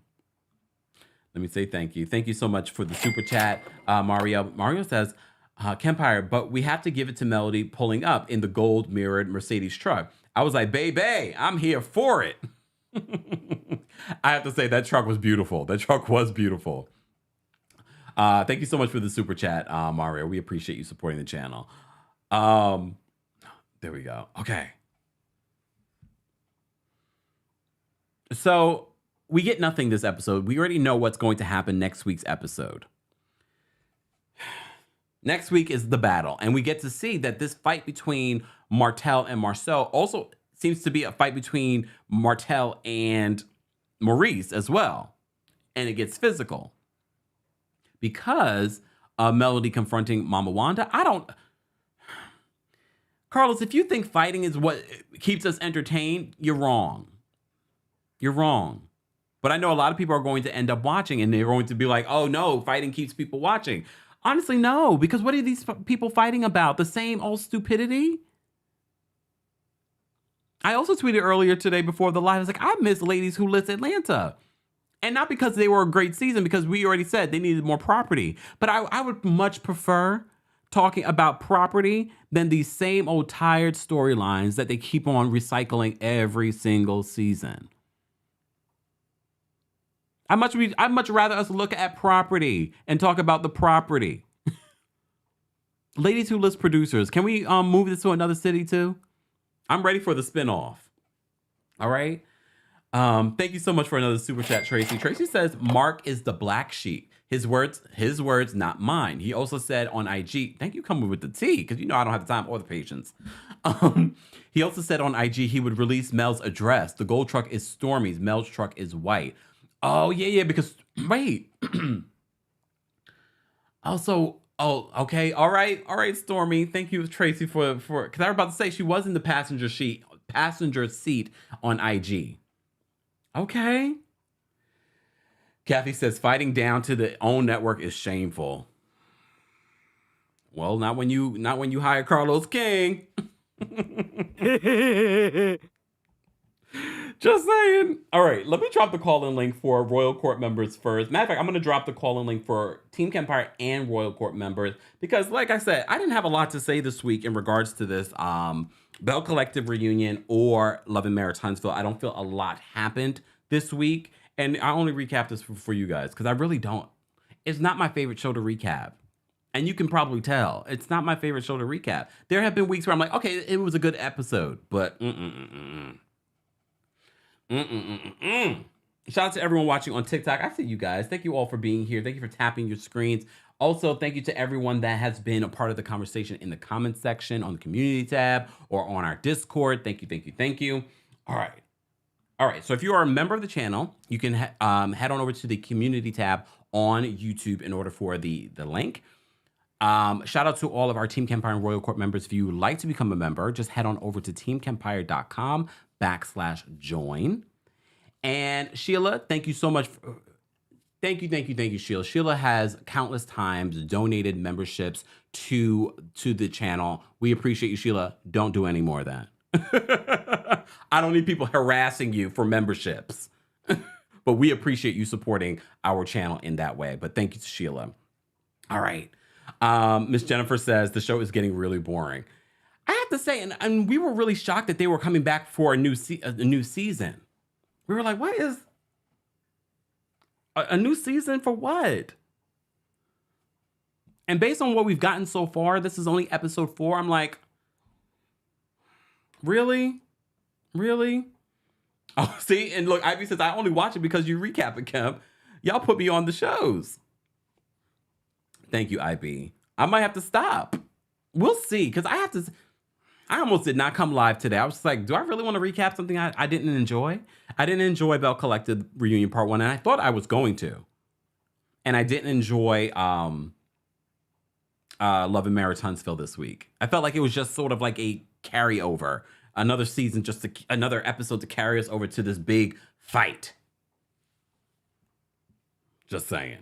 Let me say thank you. Thank you so much for the super chat, Mario. Mario says, Kempire, but we have to give it to Melody pulling up in the gold mirrored Mercedes truck. I was like, baby, I'm here for it. I have to say that truck was beautiful. That truck was beautiful. Thank you so much for the super chat, Mario. We appreciate you supporting the channel. There we go. Okay. So we get nothing this episode. We already know what's going to happen next week's episode. Next week is the battle, and we get to see that this fight between Martel and Marcel also seems to be a fight between Martel and Maurice as well. And it gets physical. Because Melody confronting Mama Wanda, Carlos, if you think fighting is what keeps us entertained, you're wrong. You're wrong. But I know a lot of people are going to end up watching and they're going to be like, oh no, fighting keeps people watching. Honestly, no, because what are these people fighting about? The same old stupidity? I also tweeted earlier today before the live, I was like, I miss Ladies Who List Atlanta. And not because they were a great season, because we already said they needed more property. But I would much prefer talking about property than these same old tired storylines that they keep on recycling every single season. I'd much rather us look at property and talk about the property. Ladies Who List producers, can we move this to another city too? I'm ready for the spinoff. All right. Thank you so much for another super chat, Tracy. Tracy says Mark is the black sheep. His words, not mine. He also said on IG, thank you coming with the tea, because you know I don't have the time or the patience. He also said on IG he would release Mel's address. The gold truck is Stormy's. Mel's truck is white. Oh, yeah, because, wait. Okay. All right, Stormy. Thank you, Tracy, for because I was about to say she was in the passenger seat on IG. Okay. Kathy says fighting down to the own network is shameful. Well, not when you hire Carlos King. Just saying. All right, let me drop the call-in link for Royal Court members first. Matter of fact, I'm going to drop the call-in link for Team Kempire and Royal Court members because, like I said, I didn't have a lot to say this week in regards to this Belle Collective reunion or Love and Marriage Huntsville. I don't feel a lot happened this week, and I only recap this for you guys because I really don't. It's not my favorite show to recap. And you can probably tell. It's not my favorite show to recap. There have been weeks where I'm like, okay, it was a good episode, but Shout out to everyone watching on TikTok. I see you guys. Thank you all for being here. Thank you for tapping your screens. Also, thank you to everyone that has been a part of the conversation in the comments section, on the community tab, or on our Discord. Thank you. All right. So if you are a member of the channel, you can head on over to the community tab on YouTube in order for the link. Shout out to all of our Team Kempire and Royal Court members. If you would like to become a member, just head on over to teamkempire.com/join. And Sheila, thank you so much. Thank you, Sheila. Sheila has countless times donated memberships to the channel. We appreciate you, Sheila. Don't do any more of that. I don't need people harassing you for memberships. But we appreciate you supporting our channel in that way. But thank you to Sheila. All right. Miss Jennifer says the show is getting really boring. I have to say, and we were really shocked that they were coming back for a new season. We were like, what is a new season for what? And based on what we've gotten so far, this is only episode 4. I'm like, really? Really? Oh, see? And look, Ivy says, I only watch it because you recap it, Kemp. Y'all put me on the shows. Thank you, IB. I might have to stop. We'll see, because I almost did not come live today. I was like, do I really want to recap something I didn't enjoy? I didn't enjoy Belle Collective Reunion Part 1, and I thought I was going to. And I didn't enjoy Love and Marriage Huntsville this week. I felt like it was just sort of like a carryover. Another season, another episode to carry us over to this big fight. Just saying.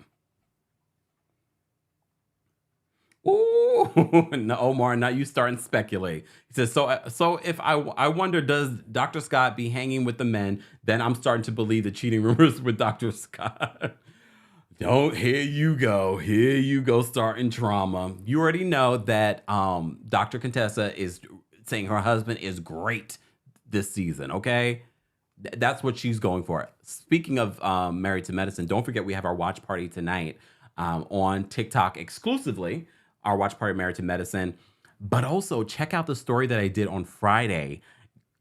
Ooh, no, Omar, now you starting to speculate. He says, so if I wonder, does Dr. Scott be hanging with the men? Then I'm starting to believe the cheating rumors with Dr. Scott. Here you go, starting drama. You already know that Dr. Contessa is saying her husband is great this season, okay? That's what she's going for. Speaking of Married to Medicine, don't forget we have our watch party tonight on TikTok exclusively, our watch party Married to Medicine. But also check out the story that I did on Friday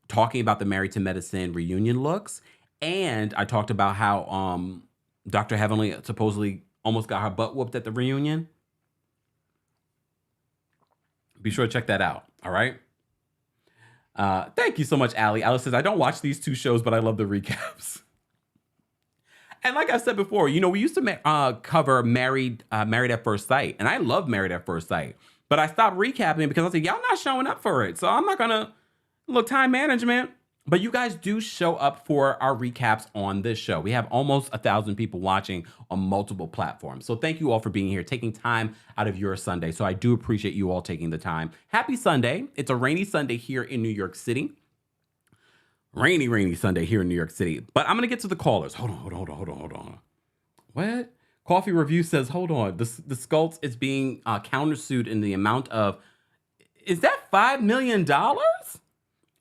talking about the Married to Medicine reunion looks. And I talked about how Dr. Heavenly supposedly almost got her butt whooped at the reunion. Be sure to check that out, all right? Thank you so much, Allie. Alice says, I don't watch these 2 shows, but I love the recaps. And like I said before, you know, we used to cover Married at First Sight. And I love Married at First Sight. But I stopped recapping because I said, y'all not showing up for it. So I'm not going to look time management. But you guys do show up for our recaps on this show. We have almost 1,000 people watching on multiple platforms. So thank you all for being here, taking time out of your Sunday. So I do appreciate you all taking the time. Happy Sunday. It's a rainy Sunday here in New York City. Rainy Sunday here in New York City. But I'm going to get to the callers. Hold on. What? Coffee Review says, hold on. The Sculpts is being countersued in the amount of, is that $5 million?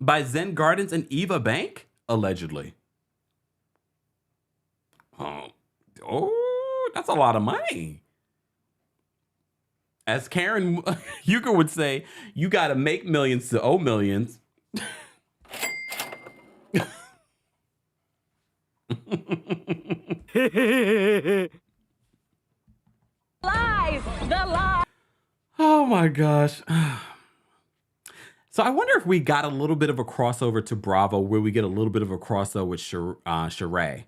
By Zen Gardens and Eva Bank, allegedly. Oh, that's a lot of money. As Karen Euchre would say, you got to make millions to owe millions.
Lies! The lie!
Oh my gosh. So I wonder if we got a little bit of a crossover to Bravo, where we get a little bit of a crossover with Sheree.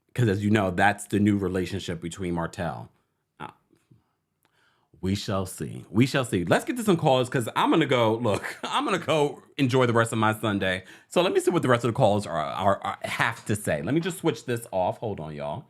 Because as you know, that's the new relationship between Martell. We shall see. Let's get to some calls because I'm going to go enjoy the rest of my Sunday. So let me see what the rest of the calls have to say. Let me just switch this off. Hold on, y'all.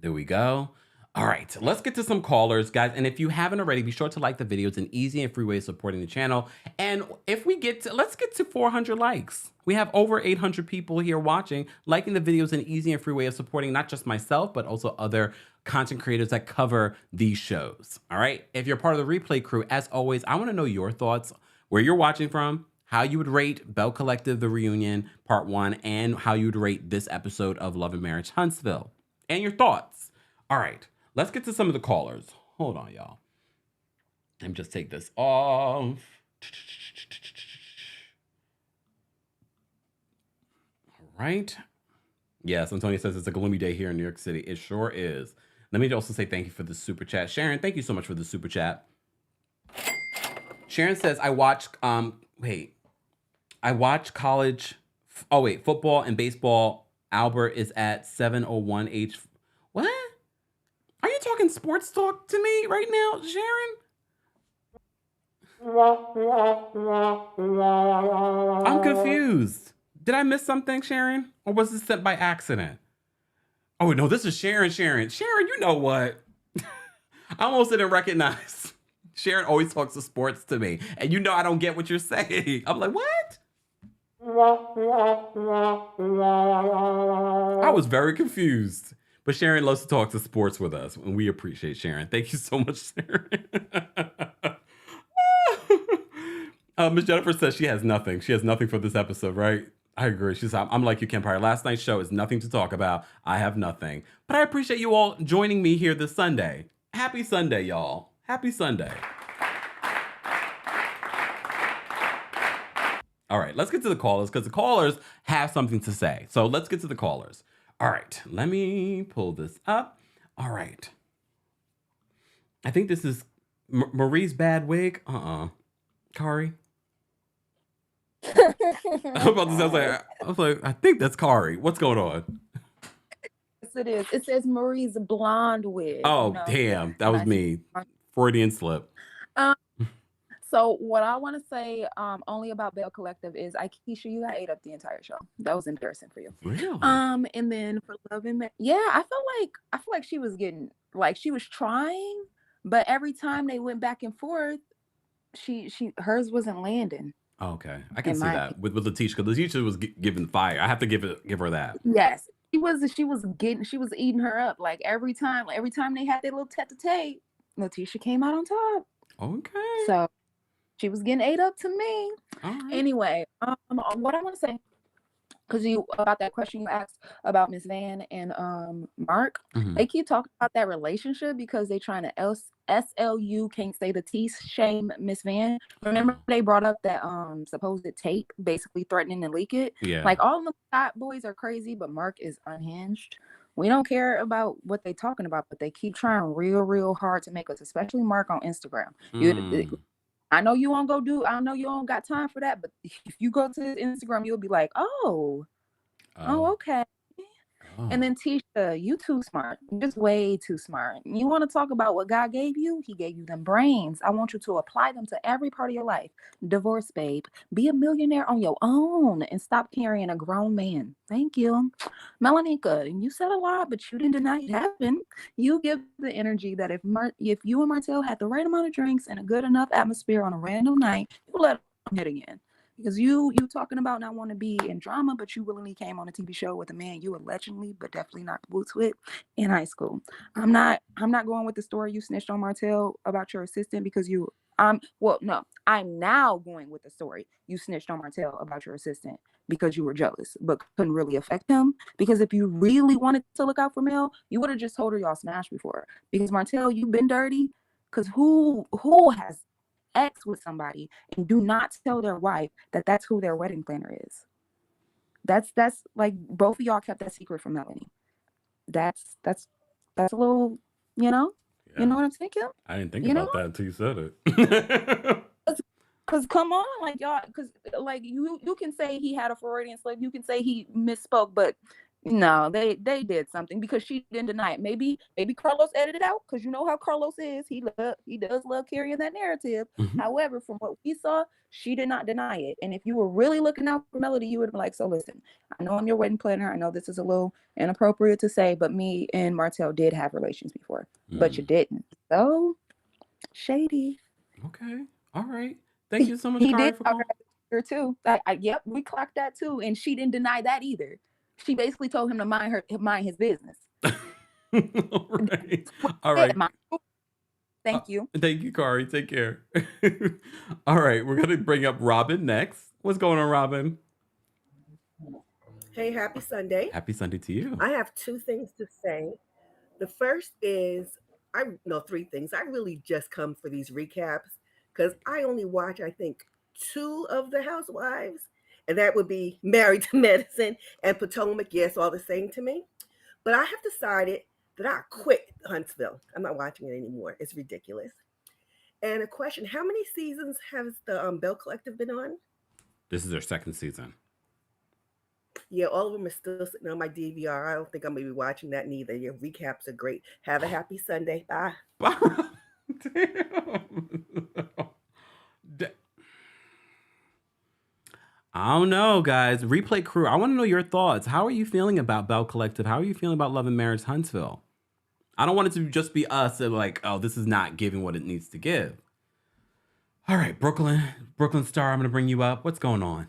There we go. All right, let's get to some callers, guys. And if you haven't already, be sure to like the video. It's an easy and free way of supporting the channel. And if let's get to 400 likes. We have over 800 people here watching. Liking the video is an easy and free way of supporting not just myself, but also other content creators that cover these shows. All right, if you're part of the replay crew, as always, I want to know your thoughts, where you're watching from, how you would rate Belle Collective, the reunion, part 1, and how you would rate this episode of Love and Marriage Huntsville, and your thoughts. All right. Let's get to some of the callers. Hold on, y'all. Let me just take this off. All right. Yes, Antonio says it's a gloomy day here in New York City. It sure is. Let me also say thank you for the super chat. Sharon, thank you so much for the super chat. Sharon says, I watch college, football and baseball. Albert is at 701H. What? Are you talking sports talk to me right now, Sharon? I'm confused. Did I miss something, Sharon? Or was this sent by accident? Oh, no, this is Sharon. Sharon, you know what? I almost didn't recognize. Sharon always talks to sports to me. And you know I don't get what you're saying. I'm like, what? I was very confused. But Sharon loves to talk to sports with us, and we appreciate Sharon. Thank you so much, Sharon. Miss Jennifer says she has nothing. She has nothing for this episode, right? I agree. She's I'm like you, Kempire. Last night's show is nothing to talk about. I have nothing. But I appreciate you all joining me here this Sunday. Happy Sunday, y'all. Happy Sunday. All right, let's get to the callers because the callers have something to say. So let's get to the callers. All right, let me pull this up. All right. I think this is Marie's bad wig. Kari. I was like, I think that's Kari. What's going on?
Yes, it is. It says Marie's blonde wig.
Oh, damn. That was me. Freudian slip.
So what I want to say only about Belle Collective is, Keisha, you got ate up the entire show. That was embarrassing for you.
Really?
And then for Love and yeah, I feel like she was getting, like, she was trying, but every time they went back and forth, hers wasn't landing.
Oh, okay, I can see that with Letitia, because Letitia was giving fire. I have to give her that.
Yes, she was eating her up. Like every time they had their little tete-a-tete, Letitia came out on top.
Okay.
So she was getting ate up to me.
All right.
Anyway, what I want to say, because about that question you asked about Miss Van and Mark, they keep talking about that relationship because they trying to SLU, can't say the T, shame Miss Van. Remember they brought up that supposed tape basically threatening to leak it?
Yeah.
Like all the hot boys are crazy, but Mark is unhinged. We don't care about what they talking about, but they keep trying real hard to make us, especially Mark on Instagram. I know you won't I know you don't got time for that, but if you go to his Instagram, you'll be like, oh, okay. Oh. And then Tisha, you too smart. You're just way too smart. You want to talk about what God gave you? He gave you them brains. I want you to apply them to every part of your life. Divorce, babe. Be a millionaire on your own and stop carrying a grown man. Thank you. Melanika, you said a lot, but you didn't deny it happened. You give the energy that if you and Martell had the right amount of drinks and a good enough atmosphere on a random night, you let them hit again. Because you talking about not want to be in drama, but you willingly came on a TV show with a man you allegedly, but definitely not boots with in high school. I'm not going with the story you snitched on Martell about your assistant because I'm now going with the story you snitched on Martell about your assistant because you were jealous, but couldn't really affect him. Because if you really wanted to look out for Mel, you would have just told her y'all smashed before. Because Martell, you've been dirty. Because who has ex with somebody and do not tell their wife that that's who their wedding planner is? That's like both of y'all kept that secret from Melanie. That's a little, you know what I'm saying, Kim?
I didn't think about that until you said it.
Because come on, like y'all, because like you can say he had a Freudian slip, you can say he misspoke, but no, they did something because she didn't deny it. Maybe Carlos edited out because you know how Carlos is. He does love carrying that narrative. Mm-hmm. However, from what we saw, she did not deny it. And if you were really looking out for Melody, you would have been like, so listen, I know I'm your wedding planner. I know this is a little inappropriate to say, but me and Martell did have relations before, but you didn't. So shady.
Okay. All right. Thank you so much,
He
Kari,
did
for calling.
Her too. Yep, we clocked that too, and she didn't deny that either. She basically told him to mind his business.
All right.
Thank you.
Thank you, Kari. Take care. All right, we're gonna bring up Robin next. What's going on, Robin?
Hey, happy Sunday.
Happy Sunday to you.
I have two things to say. The first is, three things. I really just come for these recaps because I only watch, I think, 2 of the Housewives. And that would be Married to Medicine and Potomac. Yes, all the same to me. But I have decided that I quit Huntsville. I'm not watching it anymore. It's ridiculous. And a question, how many seasons has the Belle Collective been on?
This is their 2nd season.
Yeah, all of them are still sitting on my DVR. I don't think I'm going to be watching that neither. Your recaps are great. Have a happy Sunday. Bye.
Damn. I don't know, guys. Replay crew, I want to know your thoughts. How are you feeling about Belle Collective? How are you feeling about Love and Marriage Huntsville? I don't want it to just be us and like, oh, this is not giving what it needs to give. All right, Brooklyn Star, I'm going to bring you up. What's going on?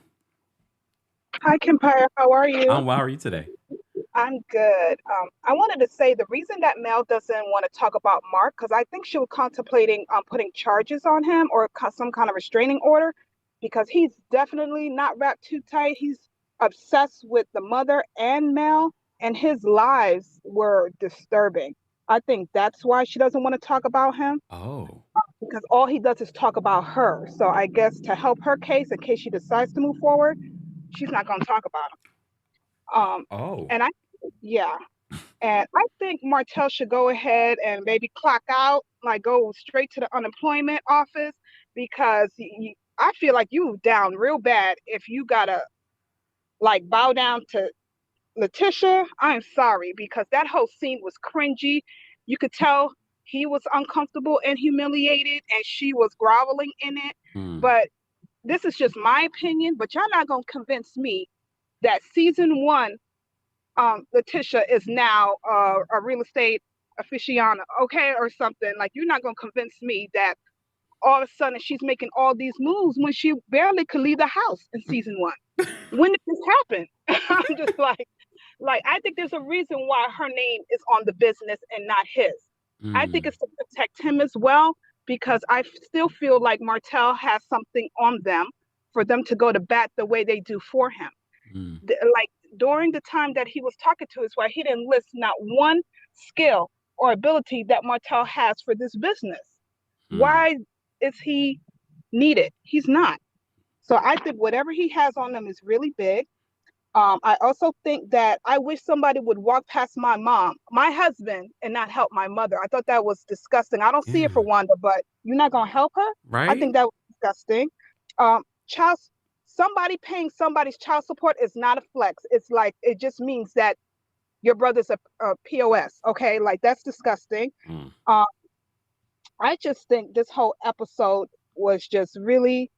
Hi, Kempire. How are you?
How are you today?
I'm good. I wanted to say the reason that Mel doesn't want to talk about Mark, because I think she was contemplating putting charges on him or some kind of restraining order, because he's definitely not wrapped too tight. He's obsessed with the mother and Mel, and his lives were disturbing. I think that's why she doesn't want to talk about him,
Oh.
because all he does is talk about her. So I guess to help her case, in case she decides to move forward, she's not going to talk about him.
Oh.
And yeah. And I think Martell should go ahead and maybe clock out, like go straight to the unemployment office, because I feel like you down real bad if you gotta like bow down to Letitia. I'm sorry, because that whole scene was cringy. You could tell he was uncomfortable and humiliated, and she was groveling in it. But this is just my opinion, but y'all not gonna convince me that season 1 Letitia is now a real estate aficionado, okay, or something. Like, you're not gonna convince me that all of a sudden she's making all these moves when she barely could leave the house in season 1. When did this happen? I'm just like I think there's a reason why her name is on the business and not his. I think it's to protect him as well, because I still feel like Martell has something on them for them to go to bat the way they do for him. Like during the time that he was talking to his wife, he didn't list not one skill or ability that Martell has for this business. Why is he needed? He's not. So I think whatever he has on them is really big. I also think that I wish somebody would walk past my mom, my husband, and not help my mother. I thought that was disgusting. I don't see it for Wanda, but you're not gonna help her?
Right?
I think that was disgusting. Child, somebody paying somebody's child support is not a flex. It's like, it just means that your brother's a POS. Okay, like that's disgusting. I just think this whole episode was just really,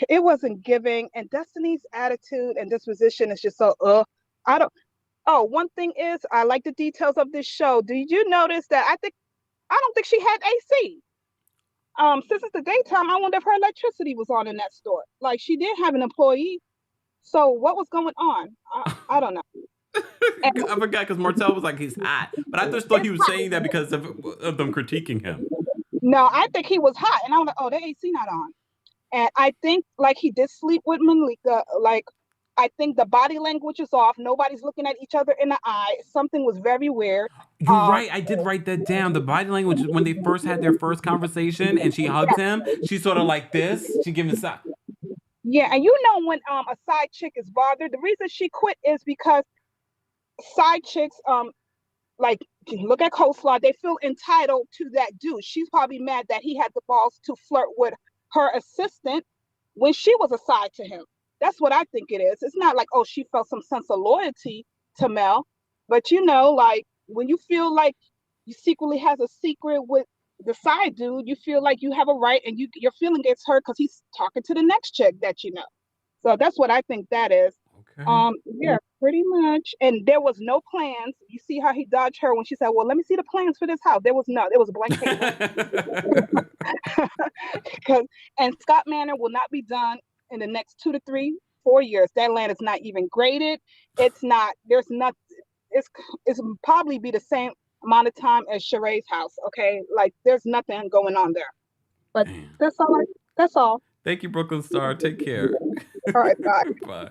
it wasn't giving, and Destiny's attitude and disposition is just so I don't. Oh, one thing is, I like the details of this show. Did you notice that I don't think she had AC. Since it's the daytime, I wonder if her electricity was on in that store. Like, she did have an employee. So what was going on? I don't know.
I forgot, because Martell was like, he's hot, but I just thought he was saying that because of them critiquing him.
No, I think he was hot, and I was like, oh, the AC not on. And I think like he did sleep with Malika. Like, I think the body language is off. Nobody's looking at each other in the eye. Something was very weird.
You're right. I did write that down. The body language, when they first had their first conversation and she hugs him, she's sort of like this. She gives him a side.
Yeah, and you know when a side chick is bothered, the reason she quit is because side chicks, like, look at Coleslaw, they feel entitled to that dude. She's probably mad that he had the balls to flirt with her assistant when she was a side to him. That's what I think it is. It's not like, oh, she felt some sense of loyalty to Mel, but you know, like when you feel like you secretly has a secret with the side dude, you feel like you have a right, and your feeling gets hurt because he's talking to the next chick that you know. So that's what I think that is.
Okay.
Yeah, pretty much. And there was no plans. You see how he dodged her when she said, well, let me see the plans for this house. There was a blank paper. And Scott Manor will not be done in the next 2 to 3, 4 years. That land is not even graded. It's not, there's not, it's probably be the same amount of time as Sheree's house. Okay. Like, there's nothing going on there. But that's all. That's all.
Thank you, Brooklyn Star. Take care.
All right. Bye.
Bye.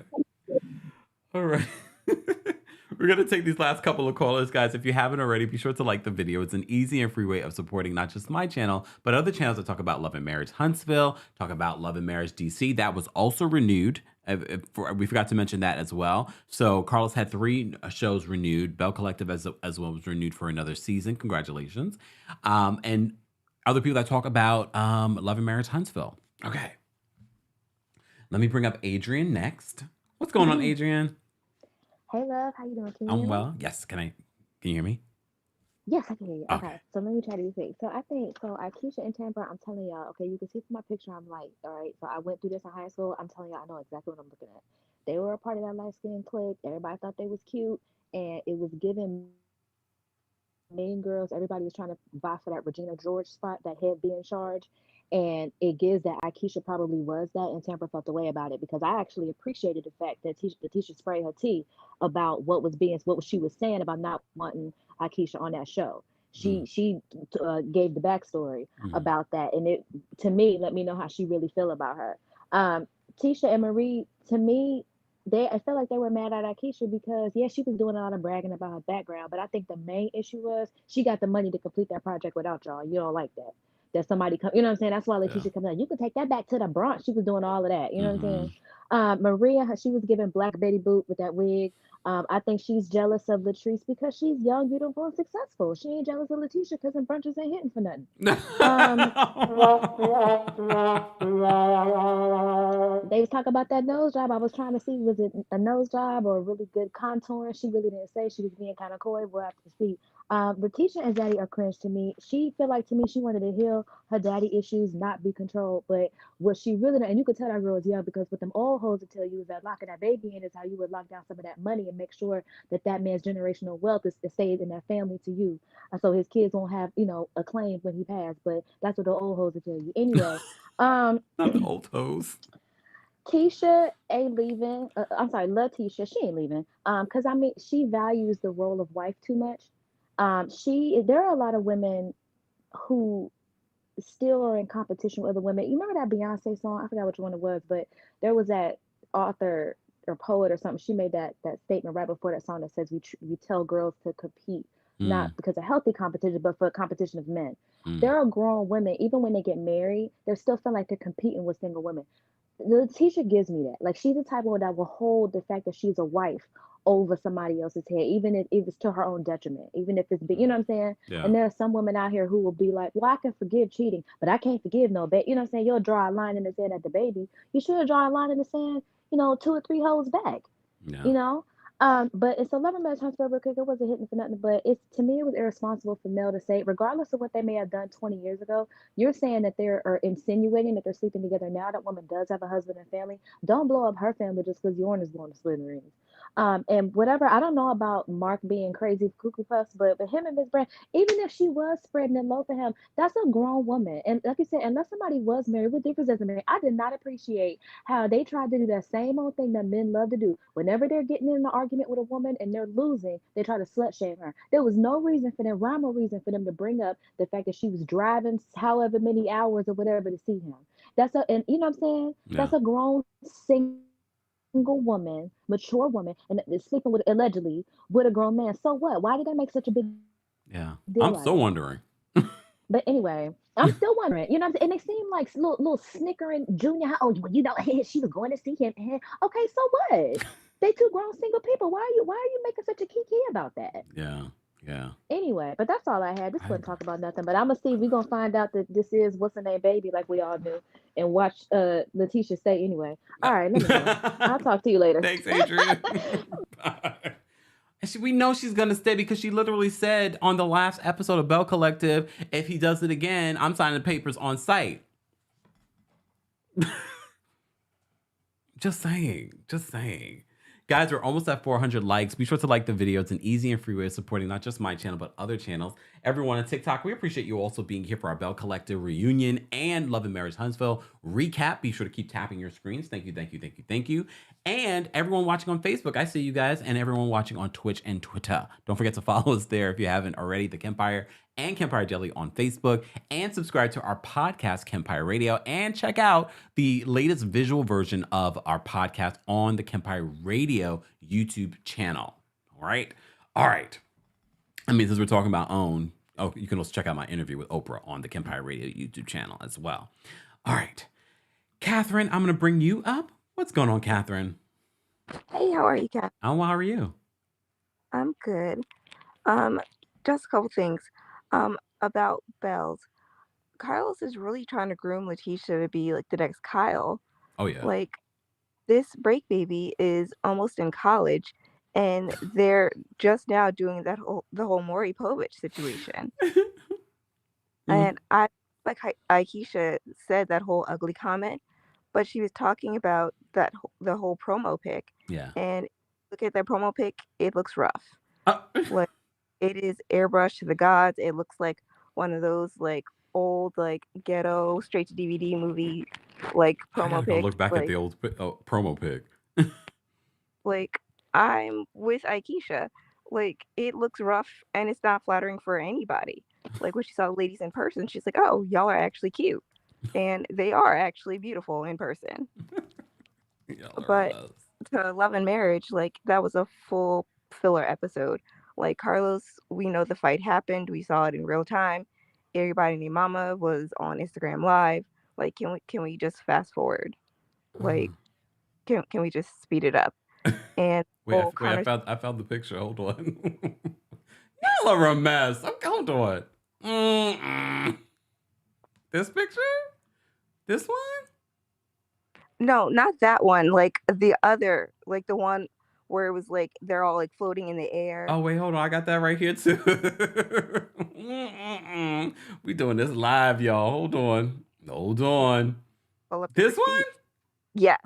All right. We're going to take these last couple of callers, guys. If you haven't already, be sure to like the video. It's an easy and free way of supporting not just my channel, but other channels that talk about Love and Marriage Huntsville, talk about Love and Marriage DC. That was also renewed. We forgot to mention that as well. So Carlos had 3 shows renewed. Belle Collective as well was renewed for another season. Congratulations. And other people that talk about Love and Marriage Huntsville. Okay. Let me bring up Adrian next. What's going on, Adrian?
Hey, love. How you doing? Can you
I'm
hear me?
well. Yes. Can you hear me?
Yes, I can hear you.
Okay.
Okay, so let me try to be quick. So I think, so Keisha and Tampa, I'm telling y'all, okay, you can see from my picture, I'm like, all right, so I went through this in high school. I'm telling y'all, I know exactly what I'm looking at. They were a part of that light skin clique. Everybody thought they was cute, and it was given Mean Girls. Everybody was trying to vie for that Regina George spot, that head be in charge. And it gives that Akeisha probably was that, and Tampa felt the way about it, because I actually appreciated the fact that Tisha sprayed her tea about what she was saying about not wanting Akeisha on that show. She gave the backstory about that, and it, to me, let me know how she really feel about her. Tisha and Marie, to me, I felt like they were mad at Akeisha because, yeah, she was doing a lot of bragging about her background, but I think the main issue was she got the money to complete that project without y'all. You don't like that. That somebody come, you know what I'm saying? That's why Letitia comes out. You can take that back to the Bronx. She was doing all of that. You know what I'm saying? Maria, she was giving Black Betty Boop with that wig. I think she's jealous of Latrice because she's young, beautiful, and successful. She ain't jealous of Letitia because them brunches ain't hitting for nothing. They was talking about that nose job. I was trying to see, was it a nose job or a really good contouring? She really didn't say. She was being kind of coy. We'll have to see. Letitia and Zaddy are cringe to me. She feel like, to me, she wanted to heal her daddy issues, not be controlled. But what she really, and you could tell that girl was young, because what them old hoes would tell you is that locking that baby in is how you would lock down some of that money and make sure that that man's generational wealth is stays in that family to you. So his kids won't have, a claim when he passed. But that's what the old hoes would tell you. Anyway,
Not the old hoes.
Tisha ain't leaving. I'm sorry, Letitia, she ain't leaving. Because I mean, she values the role of wife too much. There are a lot of women who still are in competition with other women. You remember that Beyonce song? I forgot which one it was, but there was that author or poet or something. She made that statement right before that song that says we tell girls to compete, not because of healthy competition, but for a competition of men. There are grown women, even when they get married, they still feel like they're competing with single women. Letitia gives me that. Like, she's the type of one that will hold the fact that she's a wife over somebody else's head, even if it's to her own detriment, even if it's big, you know what I'm saying?
Yeah.
And there are some women out here who will be like, well, I can forgive cheating, but I can't forgive no baby. You know what I'm saying? You'll draw a line in the sand at the baby. You should draw a line in the sand, 2 or 3 holes back.
Yeah.
But it's 11 minutes transfer real quick. It wasn't hitting for nothing, but to me, it was irresponsible for Mel to say, regardless of what they may have done 20 years ago, you're saying that are insinuating that they're sleeping together now. That woman does have a husband and family. Don't blow up her family just because yours is going to smithereens. And whatever, I don't know about Mark being crazy cuckoo puffs, but him and Miss Brand, even if she was spreading it low for him, that's a grown woman. And like you said, unless somebody was married, what difference does it make? I did not appreciate how they tried to do that same old thing that men love to do. Whenever they're getting in an argument with a woman and they're losing, they try to slut shame her. There was no reason for them, rhyme or reason for them to bring up the fact that she was driving however many hours or whatever to see him. And you know what I'm saying?
Yeah.
That's a grown single woman, mature woman, and is sleeping with, allegedly, with a grown man. So what? Why did they make such a big deal
I'm
out
still
of that?
wondering.
But anyway, I'm still wondering, what I'm saying? And they seem like little snickering junior high. Oh, well, she was going to see him. Okay, so what? They two grown single people. Why are you making such a kiki about that?
Yeah.
Anyway, but that's all I had. This wasn't talk about nothing. But I'm gonna see. We're gonna find out that this is what's her name, baby, like we all do, and watch Letitia stay anyway. All right, let me go. I'll talk to you later.
Thanks, Adrian. Bye. And we know she's gonna stay because she literally said on the last episode of Belle Collective, if he does it again, I'm signing papers on site. Just saying. Guys, we're almost at 400 likes. Be sure to like the video. It's an easy and free way of supporting not just my channel, but other channels. Everyone on TikTok, we appreciate you also being here for our Belle Collective reunion and Love and Marriage Huntsville recap. Be sure to keep tapping your screens. Thank you. And everyone watching on Facebook, I see you guys, and everyone watching on Twitch and Twitter. Don't forget to follow us there if you haven't already, The Kempire and Kempire Daily on Facebook, and subscribe to our podcast, Kempire Radio, and check out the latest visual version of our podcast on the Kempire Radio YouTube channel. All right. I mean, since we're talking about OWN, you can also check out my interview with Oprah on the Kempire Radio YouTube channel as well. All right. Catherine, I'm going to bring you up. What's going on, Catherine?
Hey, how are you, Kat?
How are you?
I'm good. Just a couple things. About Belle's. Carlos is really trying to groom Letitia to be like the next Kyle.
Oh yeah.
Like, this break baby is almost in college, and they're just now doing the whole Maury Povich situation. And I like Akeisha said that whole ugly comment, but she was talking about the whole promo pic.
Yeah.
And look at that promo pic; it looks rough. Like, it is airbrushed to the gods. It looks like one of those like old like ghetto straight to DVD movie like
I
promo
gotta go
pics.
look back at the old promo pic.
Like I'm with Aikisha. Like it looks rough and it's not flattering for anybody. Like when she saw the ladies in person, she's like, "Oh, y'all are actually cute," and they are actually beautiful in person.
Y'all are a
But
mess.
to Love and Marriage, like that was a full filler episode. Like Carlos, we know the fight happened. We saw it in real time. Everybody named Mama was on Instagram Live. Like, can we just fast forward? Like, can we just speed it up? And
Wait, wait,
Connor,
I found the picture. Hold on. Y'all are a mess. Hold on. This picture? This one?
no, not that one. Like the other, like the one where it was like they're all like floating in the air.
Oh wait, hold on. I got that right here too. We doing this live, y'all. Hold on. Hold on.
Pull up
This
the
one?
receipt. Yes.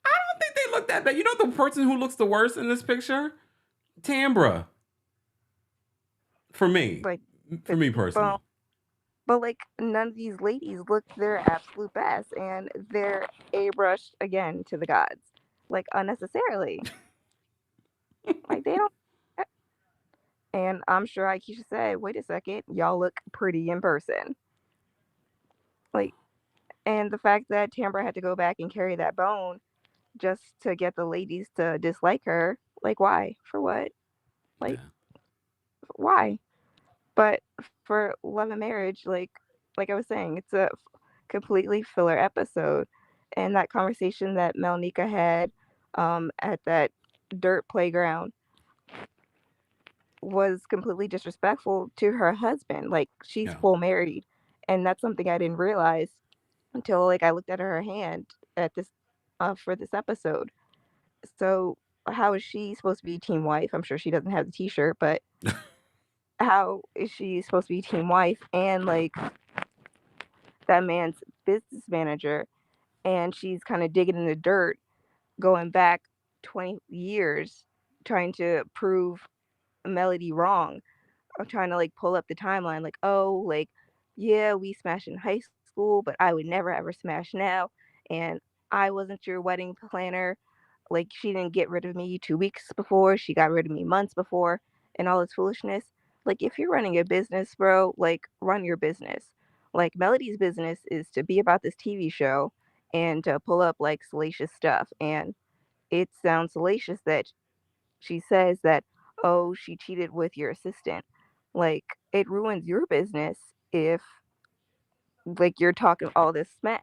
I don't think they look that bad. You know the person who looks the worst in this picture? Tambra. For me.
Like
For me personally.
But like none of these ladies look their absolute best, and they're airbrushed again to the gods, like unnecessarily. Like they don't. And I'm sure Aikisha said, "Wait a second, y'all look pretty in person." Like, and the fact that Tambra had to go back and carry that bone just to get the ladies to dislike her, like why? For what? Like why? But for Love and Marriage, like I was saying, it's a completely filler episode. And that conversation that Melnika had at that dirt playground was completely disrespectful to her husband. Like she's full married, and that's something I didn't realize until like I looked at her hand at this for this episode. So how is she supposed to be team wife? I'm sure she doesn't have the t-shirt, but how is she supposed to be team wife and like that man's business manager, and she's kind of digging in the dirt going back 20 years trying to prove Melody wrong, or trying to like pull up the timeline like, oh, like yeah, we smashed in high school, but I would never ever smash now, and I wasn't your wedding planner. Like she didn't get rid of me 2 weeks before, she got rid of me months before, and all this foolishness. Like if you're running a business, bro, like run your business. Like Melody's business is to be about this TV show and to pull up like salacious stuff. And it sounds salacious that she says that, oh, she cheated with your assistant. Like it ruins your business if like you're talking all this smack.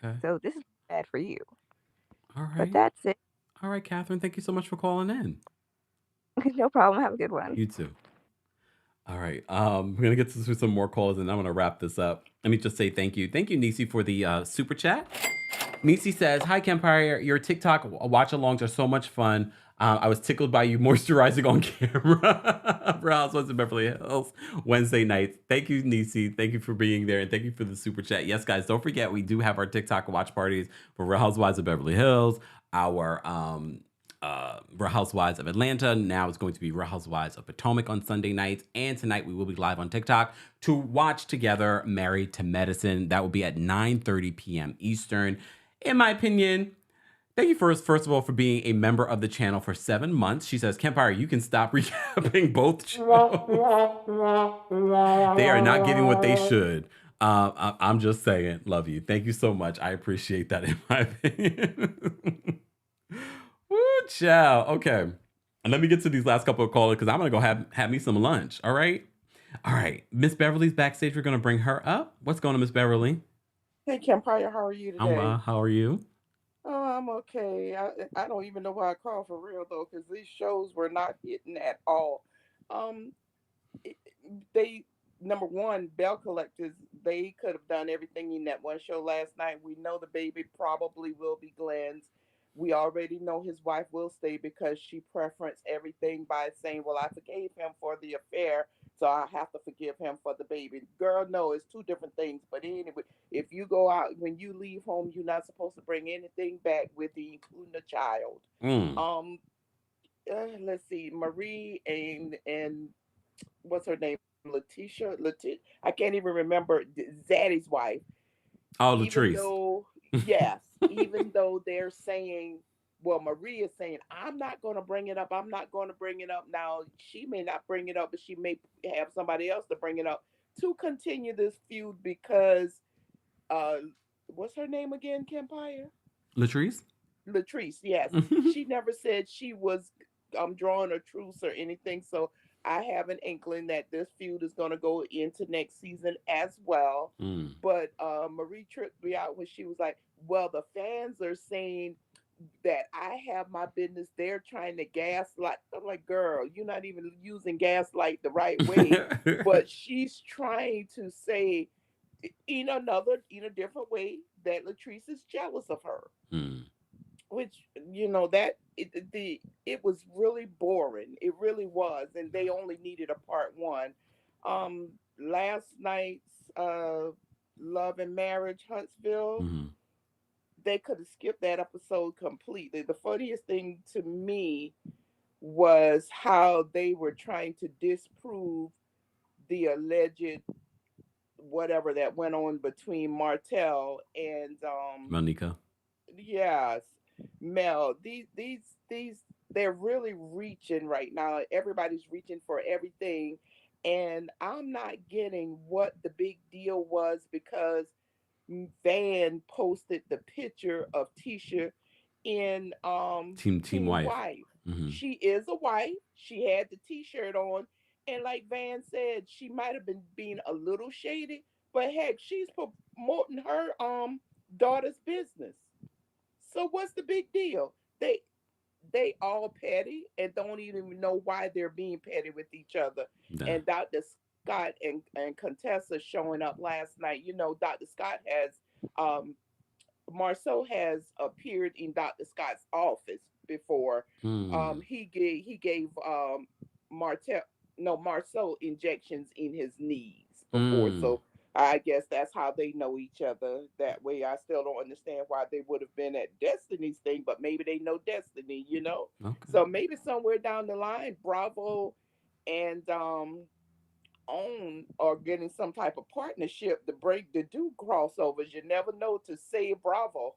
Okay.
So this is bad for you.
All right.
But that's it.
All right, Catherine. Thank you so much for calling in.
No problem. Have a good one.
You too. All right. We're gonna get to some more calls, and I'm gonna wrap this up. Let me just say thank you, Nisi, for the super chat. Nisi says, "Hi, Kempire. Your TikTok watch-alongs are so much fun. I was tickled by you moisturizing on camera for Housewives of Beverly Hills Wednesday nights. Thank you, Nisi. Thank you for being there, and thank you for the super chat. Yes, guys, don't forget we do have our TikTok watch parties for Real Housewives of Beverly Hills, our Real Housewives of Atlanta. Now it's going to be Real Housewives of Potomac on Sunday nights, and tonight we will be live on TikTok to watch together Married to Medicine. That will be at 9:30 p.m. Eastern. In my opinion, thank you first of all for being a member of the channel for 7 months. She says, Kempire, you can stop recapping both shows. They are not getting what they should. I'm just saying, love you. Thank you so much. I appreciate that, in my opinion. Woo, child. Okay. And let me get to these last couple of callers because I'm going to go have me some lunch. All right. All right. Miss Beverly's backstage. We're going to bring her up. What's going on, Miss Beverly?
Hey, Kempire, how are you today?
I'm well. How are you?
Oh, I'm okay. I don't even know why I called for real though, because these shows were not hitting at all. Um, they number one, Bell Collectors, they could have done everything in that one show last night. We know the baby probably will be Glenn's. We already know his wife will stay because she preferenced everything by saying, "Well, I forgave him for the affair, so I have to forgive him for the baby." Girl, no, it's two different things. But anyway, if you go out, when you leave home, you're not supposed to bring anything back with you, including a child. Let's see, Marie and what's her name? I can't even remember Zaddy's wife.
Oh,
Even
Latrice.
though, yes, even though they're saying, well, Marie is saying, I'm not going to bring it up. I'm not going to bring it up. Now, she may not bring it up, but she may have somebody else to bring it up to continue this feud because, uh, what's her name again, Kempire?
Latrice?
Latrice, yes. She never said she was drawing a truce or anything. So I have an inkling that this feud is going to go into next season as well.
Mm.
But Marie tripped me out when she was like, well, the fans are saying that I have my business. They're trying to gaslight. I'm like, girl, you're not even using gaslight the right way. But she's trying to say in a different way that Latrice is jealous of her.
Mm.
Which that it was really boring. It really was, and they only needed a part one. Last night's Love and Marriage Huntsville,
Mm-hmm.
they could have skipped that episode completely. The funniest thing to me was how they were trying to disprove the alleged whatever that went on between Martell and
Monica.
yes, Mel. These they're really reaching right now. Everybody's reaching for everything. And I'm not getting what the big deal was because Van posted the picture of Tisha in
Team wife. Mm-hmm.
She is a wife. She had the t-shirt on. And like Van said, she might have been being a little shady, but heck, she's promoting her daughter's business. So what's the big deal? They all petty and don't even know why they're being petty with each other.
Yeah.
And Dr. Scott and Contessa showing up last night. Dr. Scott has Marceau has appeared in Dr. Scott's office before. He gave Marceau injections in his knees before. So I guess that's how they know each other that way. I still don't understand why they would have been at Destiny's thing, but maybe they know Destiny,
Okay.
So maybe somewhere down the line, Bravo and OWN are getting some type of partnership to do crossovers. You never know to save Bravo.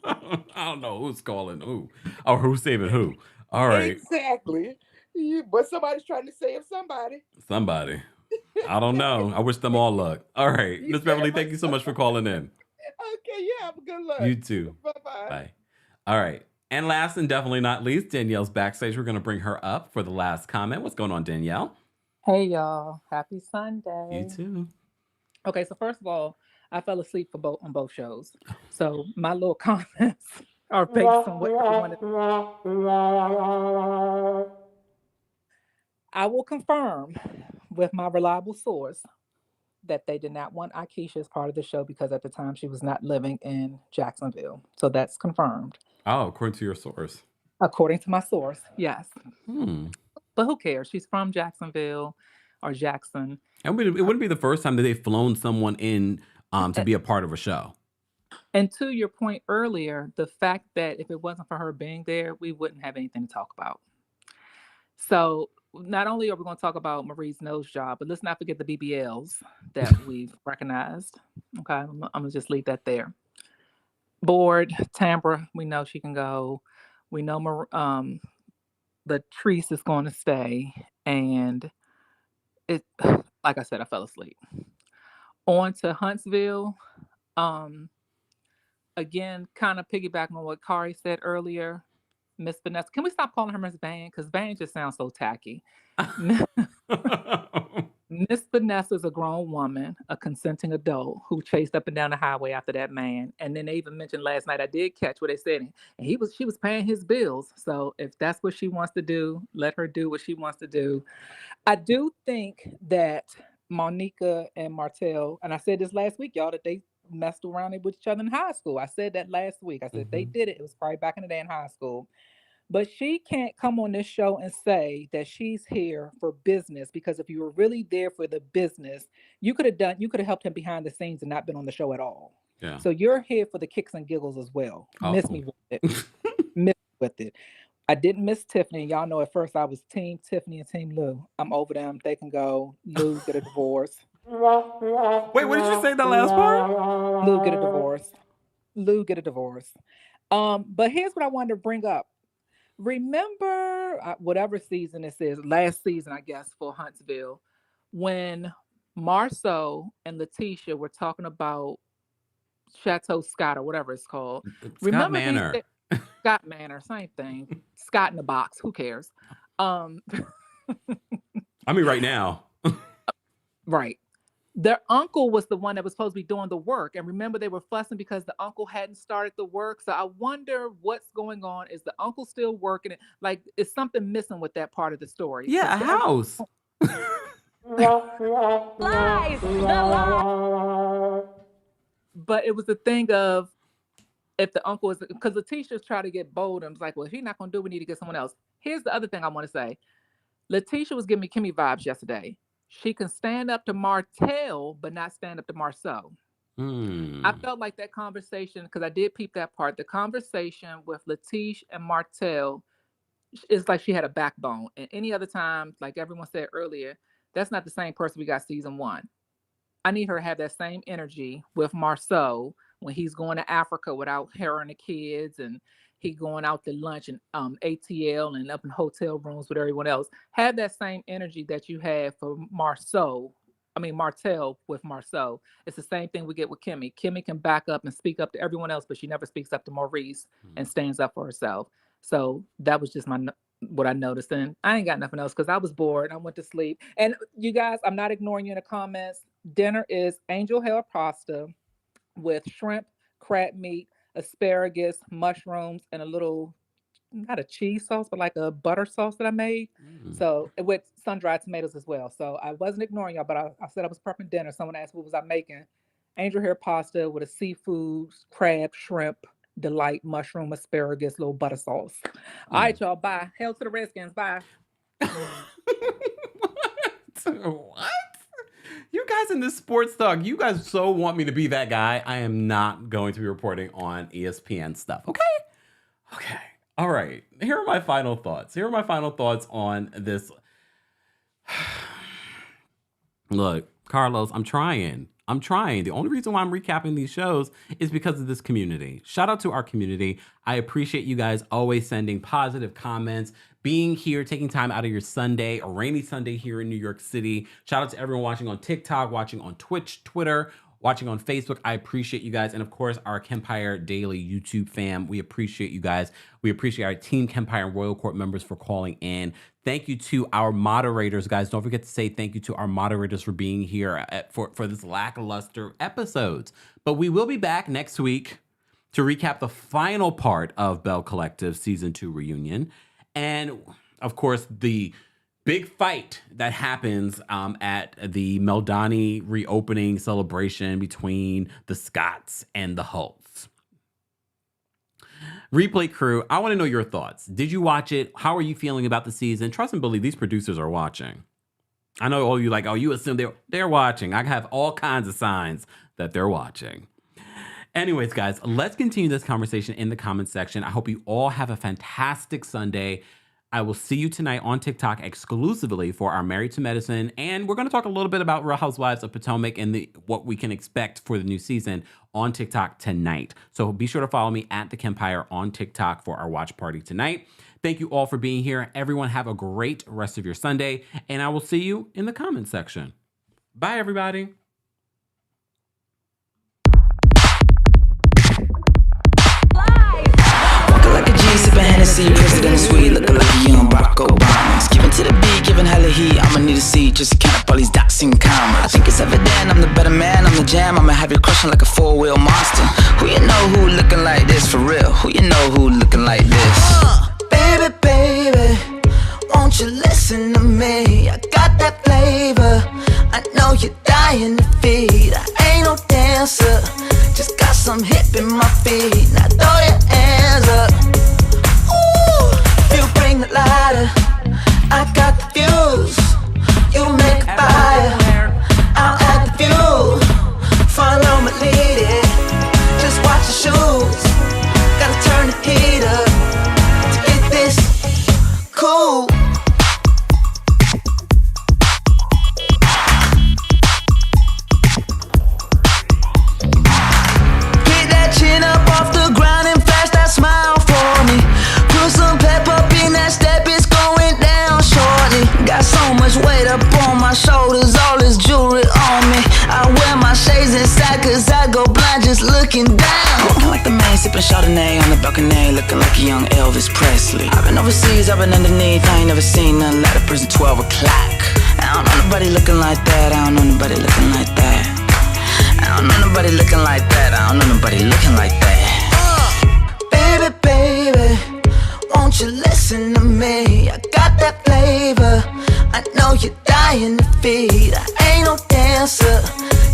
I don't know who's calling who or who's saving who. All right.
Exactly. But somebody's trying to save somebody.
Somebody. I don't know. I wish them all luck. All right. Miss Beverly, thank you so much for calling in.
Okay, yeah, have a good luck.
You too.
Bye-bye.
Bye. All right. And last and definitely not least, Danielle's backstage. We're going to bring her up for the last comment. What's going on, Danielle?
Hey, y'all. Happy Sunday.
You too.
Okay, so first of all, I fell asleep on both shows. So my little comments are based on what everyone is. I will confirm with my reliable source that they did not want Akeisha as part of the show because at the time she was not living in Jacksonville. So that's confirmed.
Oh, according to your source.
According to my source, yes. But who cares? She's from Jacksonville or Jackson.
And it wouldn't be the first time that they've flown someone in to be a part of a show.
And to your point earlier, the fact that if it wasn't for her being there, we wouldn't have anything to talk about. So not only are we going to talk about Marie's nose job, but let's not forget the BBLs that we've recognized. Okay, I'm going to just leave that there. Board, Tambra, we know she can go. We know Latrice is going to stay. And it, like I said, I fell asleep. On to Huntsville. Again, kind of piggybacking on what Kari said earlier. Miss Vanessa. Can we stop calling her Miss Van? Because Van just sounds so tacky. Miss Vanessa is a grown woman, a consenting adult who chased up and down the highway after that man. And then they even mentioned last night, I did catch what they said, and she was paying his bills. So if that's what she wants to do, let her do what she wants to do. I do think that Monica and Martell, and I said this last week, y'all, that they messed around with each other in high school. I said that last week. I said they did it. It was probably back in the day in high school. But she can't come on this show and say that she's here for business, because if you were really there for the business, you could have helped him behind the scenes and not been on the show at all.
Yeah.
So you're here for the kicks and giggles as well. Miss me with it. Miss me with it. I didn't miss Tiffany. Y'all know at first I was Team Tiffany and Team Lou. I'm over them. They can go. Lou, get a divorce.
Wait, what did you say that last part?
Lou, get a divorce. Lou, get a divorce. But here's what I wanted to bring up. Remember, whatever season this is, last season, I guess, for Huntsville, when Marceau and Letitia were talking about Chateau Scott or whatever it's called.
Scott Manor.
Scott Manor, same thing. Scott in the box, who cares?
I mean, right now.
Right. Their uncle was the one that was supposed to be doing the work. And remember, they were fussing because the uncle hadn't started the work. So I wonder what's going on. Is the uncle still working? Like, is something missing with that part of the story?
Yeah, a house.
Lies. The lie.
But it was the thing of, if the uncle is, because Letitia's trying to get bold and was like, well, if he's not going to do it, we need to get someone else. Here's the other thing I want to say. Letitia was giving me Kimmy vibes yesterday. She can stand up to Martell, but not stand up to Marceau. I felt like that conversation, because I did peep that part, the conversation with Letitia and Martell is like she had a backbone. And any other time, like everyone said earlier, that's not the same person we got season 1. I need her to have that same energy with Marceau when he's going to Africa without her and the kids, and he going out to lunch and ATL and up in hotel rooms with everyone else. Have that same energy that you had for Martell with Marceau. It's the same thing we get with Kimmy. Kimmy can back up and speak up to everyone else, but she never speaks up to Maurice and stands up for herself. So that was just what I noticed. And I ain't got nothing else because I was bored. I went to sleep. And you guys, I'm not ignoring you in the comments. Dinner is angel hair pasta with shrimp, crab meat, asparagus, mushrooms, and a little, not a cheese sauce, but like a butter sauce that I made. So with sun-dried tomatoes as well. So I wasn't ignoring y'all, but I said I was prepping dinner. Someone asked what was I making. Angel hair pasta with a seafood, crab, shrimp, delight, mushroom, asparagus, little butter sauce. All right, y'all. Bye. Hail to the Redskins. Bye.
What? You guys in this sports talk, you guys so want me to be that guy. I am not going to be reporting on ESPN stuff. Okay. All right. Here are my final thoughts. On this. Look, Carlos, I'm trying. The only reason why I'm recapping these shows is because of this community. Shout out to our community. I appreciate you guys always sending positive comments, being here, taking time out of your Sunday, a rainy Sunday here in New York City. Shout out to everyone watching on TikTok, watching on Twitch, Twitter, watching on Facebook. I appreciate you guys. And of course, our Kempire Daily YouTube fam. We appreciate you guys. We appreciate our Team Kempire and Royal Court members for calling in. Thank you to our moderators, guys. Don't forget to say thank you to our moderators for being here for this lackluster episodes. But we will be back next week to recap the final part of Belle Collective Season 2 reunion. And of course, the big fight that happens at the Meldani reopening celebration between the Scotts and the Hults. Replay crew, I want to know your thoughts. Did you watch it? How are you feeling about the season? Trust and believe these producers are watching. I know all you like, oh, you assume they're watching. I have all kinds of signs that they're watching. Anyways, guys, let's continue this conversation in the comments section. I hope you all have a fantastic Sunday. I will see you tonight on TikTok exclusively for our Married to Medicine. And we're going to talk a little bit about Real Housewives of Potomac and what we can expect for the new season on TikTok tonight. So be sure to follow me at TheKempire on TikTok for our watch party tonight. Thank you all for being here. Everyone have a great rest of your Sunday. And I will see you in the comments section. Bye, everybody.
Like a G, sipping Hennessy, President Sweet, looking like a young Barack Obama. Skipping to the beat, giving hella heat. I'ma need a seat just to count up all these dots and commas. I think it's evident I'm the better man, I'm the jam. I'ma have you crushing like a four-wheel monster. Who you know who looking like this for real? Who you know who looking like this? Baby, baby, won't you listen to me? I got that flavor, I know you're dying to feed. I ain't no dancer, just got some hip in my feet. Now throw your hands up. Ooh, you bring the lighter, I got the fuse. You make a fire, I'll add the fuel. Follow me, lead it, just watch the shoes. Gotta turn the heat up to get this much weight up on my shoulders, all this jewelry on me. I wear my shades inside cause I go blind just looking down. Looking like the man sipping Chardonnay on the balcony, looking like a young Elvis Presley. I've been overseas, I've been underneath, I ain't never seen nothing like a prison 12 o'clock. I don't know nobody looking like that, I don't know nobody looking like that. I don't know nobody looking like that, I don't know nobody looking like that. Baby, baby, won't you listen to me? I got that flavor, I know you're dying to feed. I ain't no dancer,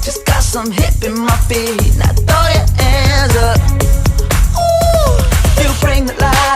just got some hip in my feet. Now throw your hands up. Ooh, you bring the light.